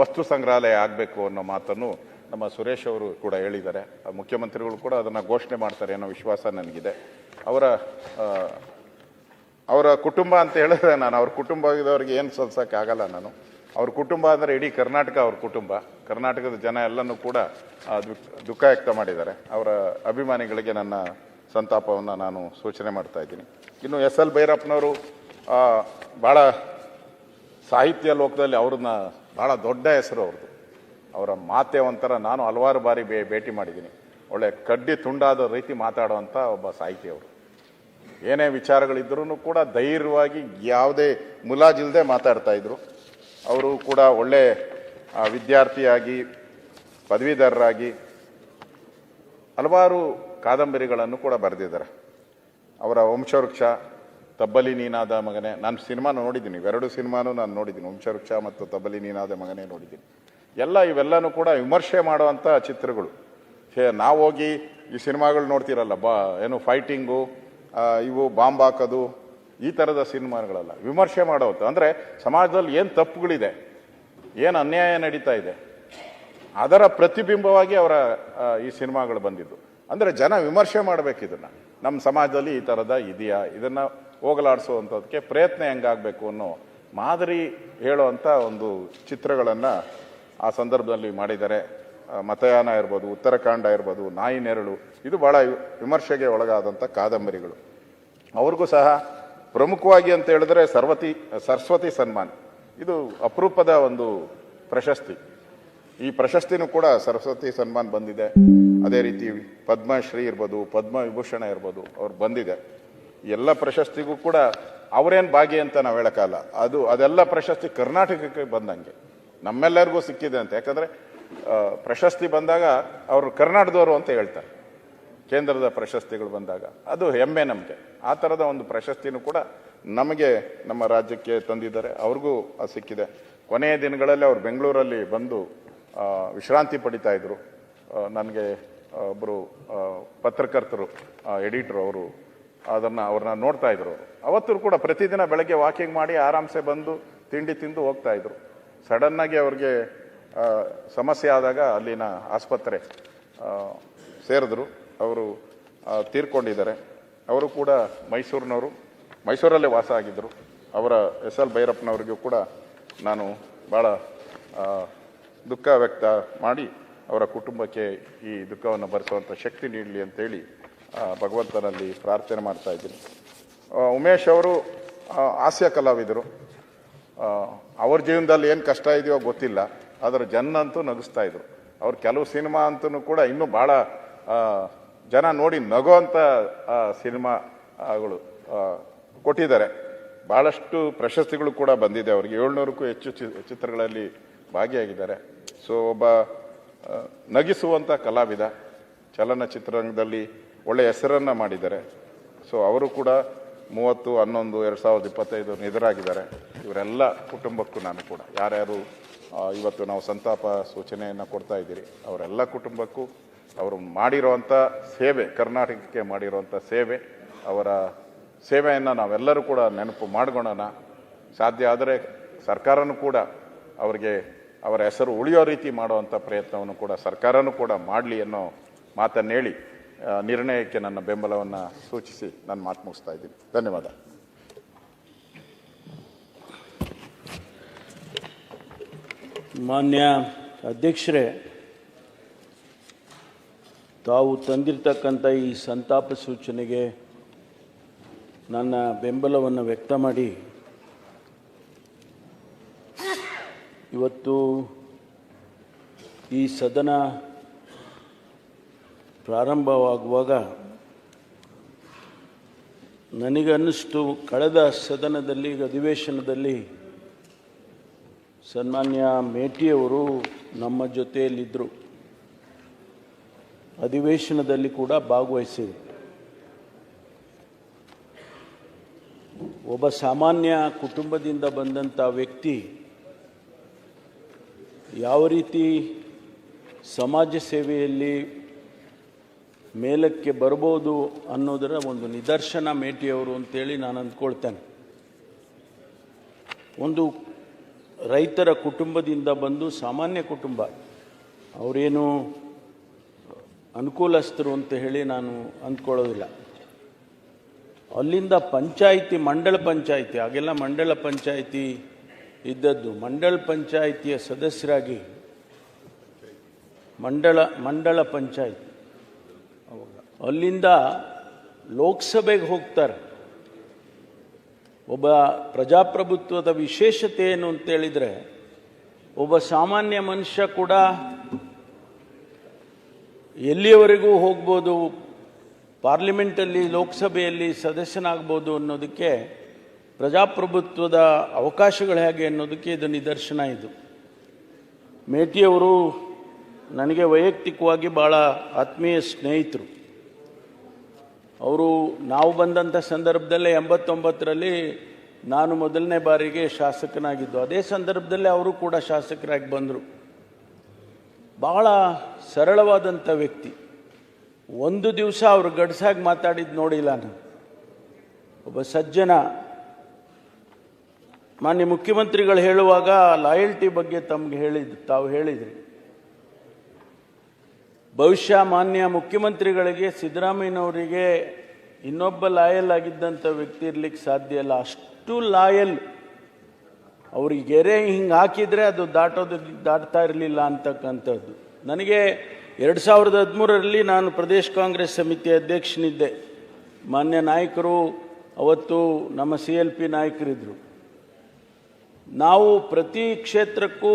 ವಸ್ತು ಸಂಗ್ರಹಾಲಯ ಆಗಬೇಕು ಅನ್ನೋ ಮಾತನ್ನು ನಮ್ಮ ಸುರೇಶ್ ಅವರು ಕೂಡ ಹೇಳಿದ್ದಾರೆ. ಮುಖ್ಯಮಂತ್ರಿಗಳು ಕೂಡ ಅದನ್ನು ಘೋಷಣೆ ಮಾಡ್ತಾರೆ ಅನ್ನೋ ವಿಶ್ವಾಸ ನನಗಿದೆ. ಅವರ ಕುಟುಂಬ ಅಂತ ಹೇಳಿದ್ರೆ ನಾನು ಅವ್ರ ಕುಟುಂಬದವ್ರಿಗೆ ಏನು ಸಲ್ಸೋಕ್ಕಾಗಲ್ಲ. ನಾನು ಅವ್ರ ಕುಟುಂಬ ಅಂದರೆ ಇಡೀ ಕರ್ನಾಟಕ ಅವ್ರ ಕುಟುಂಬ. ಕರ್ನಾಟಕದ ಜನ ಎಲ್ಲನೂ ಕೂಡ ದುಃಖ ವ್ಯಕ್ತ ಮಾಡಿದ್ದಾರೆ. ಅವರ ಅಭಿಮಾನಿಗಳಿಗೆ ನನ್ನ ಸಂತಾಪವನ್ನು ನಾನು ಸೂಚನೆ ಮಾಡ್ತಾ ಇದ್ದೀನಿ. ಇನ್ನು SL ಭೈರಪ್ಪನವರು ಭಾಳ ಸಾಹಿತ್ಯ ಲೋಕದಲ್ಲಿ ಅವ್ರನ್ನ ಭಾಳ ದೊಡ್ಡ ಹೆಸರು ಅವ್ರದ್ದು. ಅವರ ಮಾತೆ ಒಂಥರ, ನಾನು ಹಲವಾರು ಬಾರಿ ಭೇಟಿ ಮಾಡಿದ್ದೀನಿ. ಒಳ್ಳೆ ಕಡ್ಡಿ ತುಂಡಾದ ರೀತಿ ಮಾತಾಡುವಂಥ ಒಬ್ಬ ಸಾಹಿತಿ ಅವರು. ಏನೇ ವಿಚಾರಗಳಿದ್ರೂ ಕೂಡ ಧೈರ್ಯವಾಗಿ ಯಾವುದೇ ಮುಲಾಜಿಲ್ಲದೆ ಮಾತಾಡ್ತಾ ಇದ್ರು. ಅವರು ಕೂಡ ಒಳ್ಳೆ ವಿದ್ಯಾರ್ಥಿಯಾಗಿ, ಪದವೀಧರರಾಗಿ ಹಲವಾರು ಕಾದಂಬರಿಗಳನ್ನು ಕೂಡ ಬರೆದಿದ್ದಾರೆ. ಅವರ ವಂಶವೃಕ್ಷ, ತಬ್ಬಲಿ ನೀನಾದ ಮಗನೇ, ನಾನು ಸಿನಿಮಾ ನೋಡಿದ್ದೀನಿ, ಇವೆರಡು ಸಿನಿಮಾನೂ ನಾನು ನೋಡಿದ್ದೀನಿ. ವಂಶವೃಕ್ಷ ಮತ್ತು ತಬ್ಬಲಿ ನೀನಾದ ಮಗನೇ ನೋಡಿದ್ದೀನಿ. ಇವೆಲ್ಲನೂ ಕೂಡ ವಿಮರ್ಶೆ ಮಾಡುವಂಥ ಚಿತ್ರಗಳು. ನಾವು ಹೋಗಿ ಈ ಸಿನಿಮಾಗಳು ನೋಡ್ತಿರಲ್ಲ, ಏನು ಫೈಟಿಂಗು, ಇವು ಬಾಂಬ್ ಹಾಕೋದು, ಈ ಥರದ ಸಿನಿಮಾಗಳಲ್ಲ, ವಿಮರ್ಶೆ ಮಾಡೋದು. ಅಂದರೆ ಸಮಾಜದಲ್ಲಿ ಏನು ತಪ್ಪುಗಳಿದೆ, ಏನು ಅನ್ಯಾಯ ನಡೀತಾ ಇದೆ, ಅದರ ಪ್ರತಿಬಿಂಬವಾಗಿ ಅವರ ಈ ಸಿನಿಮಾಗಳು ಬಂದಿದ್ದು. ಅಂದರೆ ಜನ ವಿಮರ್ಶೆ ಮಾಡಬೇಕು, ಇದನ್ನು ನಮ್ಮ ಸಮಾಜದಲ್ಲಿ ಈ ಥರದ ಇದೆಯಾ, ಇದನ್ನು ಹೋಗಲಾಡಿಸುವಂಥದ್ದಕ್ಕೆ ಪ್ರಯತ್ನ ಹೆಂಗಾಗಬೇಕು ಅನ್ನೋ ಮಾದರಿ ಹೇಳುವಂಥ ಒಂದು ಚಿತ್ರಗಳನ್ನು ಆ ಸಂದರ್ಭದಲ್ಲಿ ಮಾಡಿದ್ದಾರೆ. ಮತಯಾನ ಇರ್ಬೋದು, ಉತ್ತರಾಖಂಡ ಇರ್ಬೋದು, ನಾಯಿ ನೆರಳು, ಇದು ಭಾಳ ವಿಮರ್ಶೆಗೆ ಒಳಗಾದಂಥ ಕಾದಂಬರಿಗಳು. ಅವ್ರಿಗೂ ಸಹ ಪ್ರಮುಖವಾಗಿ ಅಂತ ಹೇಳಿದ್ರೆ ಸರಸ್ವತಿ ಸನ್ಮಾನ್, ಇದು ಅಪರೂಪದ ಒಂದು ಪ್ರಶಸ್ತಿ. ಈ ಪ್ರಶಸ್ತಿನೂ ಕೂಡ ಸರಸ್ವತಿ ಸನ್ಮಾನ್ ಬಂದಿದೆ. ಅದೇ ರೀತಿ ಪದ್ಮಶ್ರೀ ಇರ್ಬೋದು, ಪದ್ಮವಿಭೂಷಣ ಇರ್ಬೋದು, ಅವ್ರು ಬಂದಿದೆ. ಎಲ್ಲ ಪ್ರಶಸ್ತಿಗೂ ಕೂಡ ಅವರೇನು ಭಾಗಿ ಅಂತ ನಾವು ಹೇಳೋಕ್ಕಲ್ಲ. ಅದೆಲ್ಲ ಪ್ರಶಸ್ತಿ ಕರ್ನಾಟಕಕ್ಕೆ ಬಂದಂಗೆ ನಮ್ಮೆಲ್ಲರಿಗೂ ಸಿಕ್ಕಿದೆ ಅಂತ. ಯಾಕಂದರೆ ಪ್ರಶಸ್ತಿ ಬಂದಾಗ ಅವರು ಕರ್ನಾಟಕದವರು ಅಂತ ಹೇಳ್ತಾರೆ. ಕೇಂದ್ರದ ಪ್ರಶಸ್ತಿಗಳು ಬಂದಾಗ ಅದು ಹೆಮ್ಮೆ ನಮಗೆ. ಆ ಥರದ ಒಂದು ಪ್ರಶಸ್ತಿನೂ ಕೂಡ ನಮಗೆ, ನಮ್ಮ ರಾಜ್ಯಕ್ಕೆ ತಂದಿದ್ದಾರೆ. ಅವ್ರಿಗೂ ಸಿಕ್ಕಿದೆ. ಕೊನೆಯ ದಿನಗಳಲ್ಲಿ ಅವರು ಬೆಂಗಳೂರಲ್ಲಿ ಬಂದು ವಿಶ್ರಾಂತಿ ಪಡಿತಾ ಇದ್ರು. ನನಗೆ ಒಬ್ಬರು ಪತ್ರಕರ್ತರು, ಎಡಿಟರ್, ಅವರು ಅವ್ರನ್ನ ನೋಡ್ತಾ ಇದ್ರು. ಅವತ್ತು ಕೂಡ ಪ್ರತಿದಿನ ಬೆಳಗ್ಗೆ ವಾಕಿಂಗ್ ಮಾಡಿ ಆರಾಮ್ಸೆ ಬಂದು ತಿಂಡಿ ತಿಂದು ಹೋಗ್ತಾ ಇದ್ರು. ಸಡನ್ನಾಗಿ ಅವ್ರಿಗೆ ಸಮಸ್ಯೆ ಆದಾಗ ಅಲ್ಲಿನ ಆಸ್ಪತ್ರೆ ಸೇರಿದ್ರು. ಅವರು ತೀರ್ಕೊಂಡಿದ್ದಾರೆ. ಅವರು ಕೂಡ ಮೈಸೂರಿನವರು, ಮೈಸೂರಲ್ಲೇ ವಾಸ ಆಗಿದ್ದರು. ಅವರ SL ಭೈರಪ್ಪನವರಿಗೂ ಕೂಡ ನಾನು ಭಾಳ ದುಃಖ ವ್ಯಕ್ತ ಮಾಡಿ ಅವರ ಕುಟುಂಬಕ್ಕೆ ಈ ದುಃಖವನ್ನು ಭರಿಸುವಂಥ ಶಕ್ತಿ ನೀಡಲಿ ಅಂತೇಳಿ ಭಗವಂತನಲ್ಲಿ ಪ್ರಾರ್ಥನೆ ಮಾಡ್ತಾ ಇದ್ದೀನಿ. ಉಮೇಶ್ ಅವರು ಹಾಸ್ಯ ಕಲಾವಿದರು. ಅವ್ರ ಜೀವನದಲ್ಲಿ ಏನು ಕಷ್ಟ ಇದೆಯೋ ಗೊತ್ತಿಲ್ಲ, ಆದರೆ ಅಂತೂ ನಗಿಸ್ತಾ ಇದ್ರು. ಅವ್ರ ಕೆಲವು ಸಿನಿಮಾ ಅಂತೂ ಕೂಡ ಇನ್ನೂ ಭಾಳ ಜನ ನೋಡಿ ನಗೋವಂಥ ಸಿನಿಮಾಗಳು ಕೊಟ್ಟಿದ್ದಾರೆ. ಭಾಳಷ್ಟು ಪ್ರಶಸ್ತಿಗಳು ಕೂಡ ಬಂದಿದೆ ಅವರಿಗೆ. 700ಕ್ಕೂ ಹೆಚ್ಚು ಚಿತ್ರಗಳಲ್ಲಿ ಭಾಗಿಯಾಗಿದ್ದಾರೆ. ಸೊ ಒಬ್ಬ ನಗಿಸುವಂಥ ಕಲಾವಿದ, ಚಲನಚಿತ್ರರಂಗದಲ್ಲಿ ಒಳ್ಳೆಯ ಹೆಸರನ್ನು ಮಾಡಿದ್ದಾರೆ. ಸೊ ಅವರು ಕೂಡ 30/11/2025 ನಿಧನರಾಗಿದ್ದಾರೆ. ಇವರೆಲ್ಲ ಕುಟುಂಬಕ್ಕೂ ನಾನು ಕೂಡ, ಯಾರ್ಯಾರು ಇವತ್ತು ನಾವು ಸಂತಾಪ ಸೂಚನೆಯನ್ನು ಕೊಡ್ತಾ ಇದ್ದೀರಿ, ಅವರೆಲ್ಲ ಕುಟುಂಬಕ್ಕೂ ಅವರು ಮಾಡಿರುವಂಥ ಸೇವೆ, ಕರ್ನಾಟಕಕ್ಕೆ ಮಾಡಿರುವಂಥ ಸೇವೆ, ಅವರ ಸೇವೆಯನ್ನು ನಾವೆಲ್ಲರೂ ಕೂಡ ನೆನಪು ಮಾಡ್ಕೊಳ್ಳೋಣ. ಸಾಧ್ಯ ಆದರೆ ಸರ್ಕಾರನೂ ಕೂಡ ಅವರಿಗೆ ಅವರ ಹೆಸರು ಉಳಿಯೋ ರೀತಿ ಮಾಡುವಂಥ ಪ್ರಯತ್ನವನ್ನು ಕೂಡ ಸರ್ಕಾರನೂ ಕೂಡ ಮಾಡಲಿ ಅನ್ನೋ ಮಾತನ್ನು ಹೇಳಿ ನಿರ್ಣಯಕ್ಕೆ ನನ್ನ ಬೆಂಬಲವನ್ನು ಸೂಚಿಸಿ ನಾನು ಮಾತು ಮುಗಿಸ್ತಾ ಇದ್ದೀನಿ. ಧನ್ಯವಾದ. ಮಾನ್ಯ ಅಧ್ಯಕ್ಷರೇ, ತಾವು ತಂದಿರತಕ್ಕಂಥ ಈ ಸಂತಾಪ ಸೂಚನೆಗೆ ನನ್ನ ಬೆಂಬಲವನ್ನು ವ್ಯಕ್ತ ಮಾಡಿ, ಇವತ್ತು ಈ ಸದನ ಪ್ರಾರಂಭವಾಗುವಾಗ ನನಗನ್ನಿಸ್ತು, ಕಳೆದ ಸದನದಲ್ಲಿ, ಅಧಿವೇಶನದಲ್ಲಿ ಸನ್ಮಾನ್ಯ ಮೇಟಿಯವರು ನಮ್ಮ ಜೊತೆಯಲ್ಲಿದ್ದರು. ಅಧಿವೇಶನದಲ್ಲಿ ಕೂಡ ಭಾಗವಹಿಸಿದೆ. ಒಬ್ಬ ಸಾಮಾನ್ಯ ಕುಟುಂಬದಿಂದ ಬಂದಂಥ ವ್ಯಕ್ತಿ ಯಾವ ರೀತಿ ಸಮಾಜ ಸೇವೆಯಲ್ಲಿ ಮೇಲಕ್ಕೆ ಬರ್ಬೋದು ಅನ್ನೋದರ ಒಂದು ನಿದರ್ಶನ ಮೇಟಿಯವರು ಅಂತೇಳಿ ನಾನು ಅಂದ್ಕೊಳ್ತೇನೆ. ಒಂದು ರೈತರ ಕುಟುಂಬದಿಂದ ಬಂದು ಸಾಮಾನ್ಯ ಕುಟುಂಬ, ಅವರೇನು ಅನುಕೂಲಸ್ಥರು ಅಂತ ಹೇಳಿ ನಾನು ಅಂದ್ಕೊಳ್ಳೋದಿಲ್ಲ. ಅಲ್ಲಿಂದ ಪಂಚಾಯಿತಿ, ಮಂಡಳ ಪಂಚಾಯಿತಿ, ಆಗೆಲ್ಲ ಮಂಡಳ ಪಂಚಾಯಿತಿ ಇದ್ದದ್ದು, ಮಂಡಳ ಪಂಚಾಯಿತಿಯ ಸದಸ್ಯರಾಗಿ ಮಂಡಳ ಪಂಚಾಯಿತಿ ಅಲ್ಲಿಂದ ಲೋಕಸಭೆಗೆ ಹೋಗ್ತಾರೆ. ಒಬ್ಬ ಪ್ರಜಾಪ್ರಭುತ್ವದ ವಿಶೇಷತೆ ಏನು ಅಂತೇಳಿದರೆ, ಒಬ್ಬ ಸಾಮಾನ್ಯ ಮನುಷ್ಯ ಕೂಡ ಎಲ್ಲಿಯವರೆಗೂ ಹೋಗ್ಬೋದು, ಪಾರ್ಲಿಮೆಂಟಲ್ಲಿ ಲೋಕಸಭೆಯಲ್ಲಿ ಸದಸ್ಯನಾಗ್ಬೋದು ಅನ್ನೋದಕ್ಕೆ, ಪ್ರಜಾಪ್ರಭುತ್ವದ ಅವಕಾಶಗಳು ಹೇಗೆ ಅನ್ನೋದಕ್ಕೆ ಇದು ನಿದರ್ಶನ. ಇದು ಮೇಟಿಯವರು ನನಗೆ ವೈಯಕ್ತಿಕವಾಗಿ ಭಾಳ ಆತ್ಮೀಯ ಸ್ನೇಹಿತರು. ಅವರು ನಾವು ಬಂದಂಥ ಸಂದರ್ಭದಲ್ಲೇ 89ರಲ್ಲಿ ನಾನು ಮೊದಲನೇ ಬಾರಿಗೆ ಶಾಸಕನಾಗಿದ್ದು. ಅದೇ ಸಂದರ್ಭದಲ್ಲೇ ಅವರು ಕೂಡ ಶಾಸಕರಾಗಿ ಬಂದರು. ಬಹಳ ಸರಳವಾದಂಥ ವ್ಯಕ್ತಿ. ಒಂದು ದಿವಸ ಅವರು ಗಡ್ಸಾಗಿ ಮಾತಾಡಿದ್ದು ನೋಡಿಲ್ಲ ನಾನು. ಒಬ್ಬ ಸಜ್ಜನ. ಮಾನ್ಯ ಮುಖ್ಯಮಂತ್ರಿಗಳು ಹೇಳುವಾಗ ಲಾಯಲ್ಟಿ ಬಗ್ಗೆ ತಾವು ಹೇಳಿದ್ರಿ. ಬಹುಶಃ ಮಾನ್ಯ ಮುಖ್ಯಮಂತ್ರಿಗಳಿಗೆ, ಸಿದ್ದರಾಮಯ್ಯನವರಿಗೆ ಇನ್ನೊಬ್ಬ ಲಾಯಲ್ ಆಗಿದ್ದಂಥ ವ್ಯಕ್ತಿ ಇರ್ಲಿಕ್ಕೆ ಸಾಧ್ಯ ಇಲ್ಲ. ಅಷ್ಟು ಲಾಯಲ್. ಅವ್ರಿಗೆ ಗೆರೆ ಹಿಂಗೆ ಹಾಕಿದರೆ ಅದು ದಾಟ್ತಾ ಇರಲಿಲ್ಲ ಅಂತಕ್ಕಂಥದ್ದು. ನನಗೆ 2013ರಲ್ಲಿ ನಾನು ಪ್ರದೇಶ ಕಾಂಗ್ರೆಸ್ ಸಮಿತಿ ಅಧ್ಯಕ್ಷನಿದ್ದೆ. ಮಾನ್ಯ ನಾಯಕರು ಅವತ್ತು ನಮ್ಮ CLP ನಾಯಕರಿದ್ದರು. ನಾವು ಪ್ರತಿ ಕ್ಷೇತ್ರಕ್ಕೂ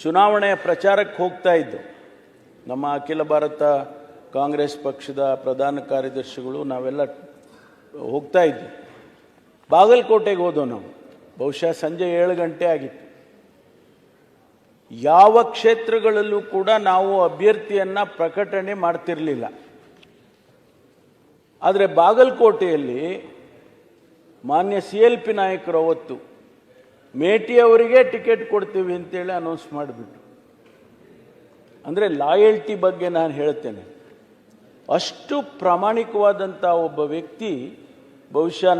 ಚುನಾವಣೆಯ ಪ್ರಚಾರಕ್ಕೆ ಹೋಗ್ತಾ ಇದ್ದೆವು. ನಮ್ಮ ಅಖಿಲ ಭಾರತ ಕಾಂಗ್ರೆಸ್ ಪಕ್ಷದ ಪ್ರಧಾನ ಕಾರ್ಯದರ್ಶಿಗಳು ನಾವೆಲ್ಲ ಹೋಗ್ತಾ ಇದ್ವಿ. ಬಾಗಲಕೋಟೆಗೆ ಹೋದೋ ನಾವು. ಬಹುಶಃ ಸಂಜೆ 7 ಗಂಟೆ ಆಗಿತ್ತು. ಯಾವ ಕ್ಷೇತ್ರಗಳಲ್ಲೂ ಕೂಡ ನಾವು ಅಭ್ಯರ್ಥಿಯನ್ನು ಪ್ರಕಟಣೆ ಮಾಡ್ತಿರಲಿಲ್ಲ. ಆದರೆ ಬಾಗಲಕೋಟೆಯಲ್ಲಿ ಮಾನ್ಯ CLP ನಾಯಕರು ಅವತ್ತು ಮೇಟಿಯವರಿಗೆ ಟಿಕೆಟ್ ಕೊಡ್ತೀವಿ ಅಂತೇಳಿ ಅನೌನ್ಸ್ ಮಾಡಿಬಿಟ್ರು. ಅಂದರೆ ಲಾಯಲ್ಟಿ ಬಗ್ಗೆ ನಾನು ಹೇಳ್ತೇನೆ. ಅಷ್ಟು ಪ್ರಾಮಾಣಿಕವಾದಂಥ ಒಬ್ಬ ವ್ಯಕ್ತಿ ಬಹುಶಃ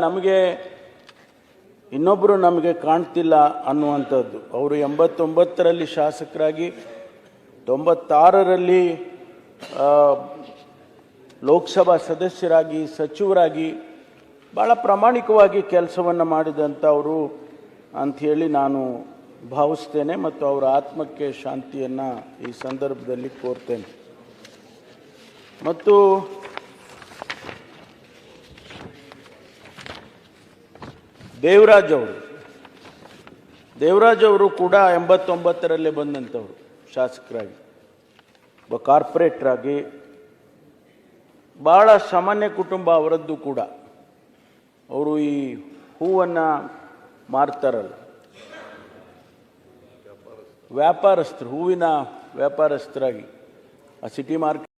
ಇನ್ನೊಬ್ಬರು ನಮಗೆ ಕಾಣ್ತಿಲ್ಲ ಅನ್ನುವಂಥದ್ದು. ಅವರು 89ರಲ್ಲಿ ಶಾಸಕರಾಗಿ, 96ರಲ್ಲಿ ಲೋಕಸಭಾ ಸದಸ್ಯರಾಗಿ, ಸಚಿವರಾಗಿ ಭಾಳ ಪ್ರಾಮಾಣಿಕವಾಗಿ ಕೆಲಸವನ್ನು ಮಾಡಿದಂಥವರು ಅಂಥೇಳಿ ನಾನು ಭಾವಿಸ್ತೇನೆ. ಮತ್ತು ಅವರ ಆತ್ಮಕ್ಕೆ ಶಾಂತಿಯನ್ನು ಈ ಸಂದರ್ಭದಲ್ಲಿ ಕೋರ್ತೇನೆ. ಮತ್ತು ದೇವರಾಜ್ ಅವರು ಕೂಡ 89ರಲ್ಲೇ ಬಂದಂಥವ್ರು ಶಾಸಕರಾಗಿ, ಒಬ್ಬ ಕಾರ್ಪೊರೇಟ್ರಾಗಿ. ಭಾಳ ಸಾಮಾನ್ಯ ಕುಟುಂಬ ಅವರದ್ದು ಕೂಡ. ಅವರು ಈ ಹೂವನ್ನು ಮಾರ್ತಾರಲ್ಲ, ವ್ಯಾಪಾರಸ್ಥರು, ಹೂವಿನ ವ್ಯಾಪಾರಸ್ಥರಾಗಿ ಆ ಸಿಟಿ ಮಾರ್ಕೆಟ್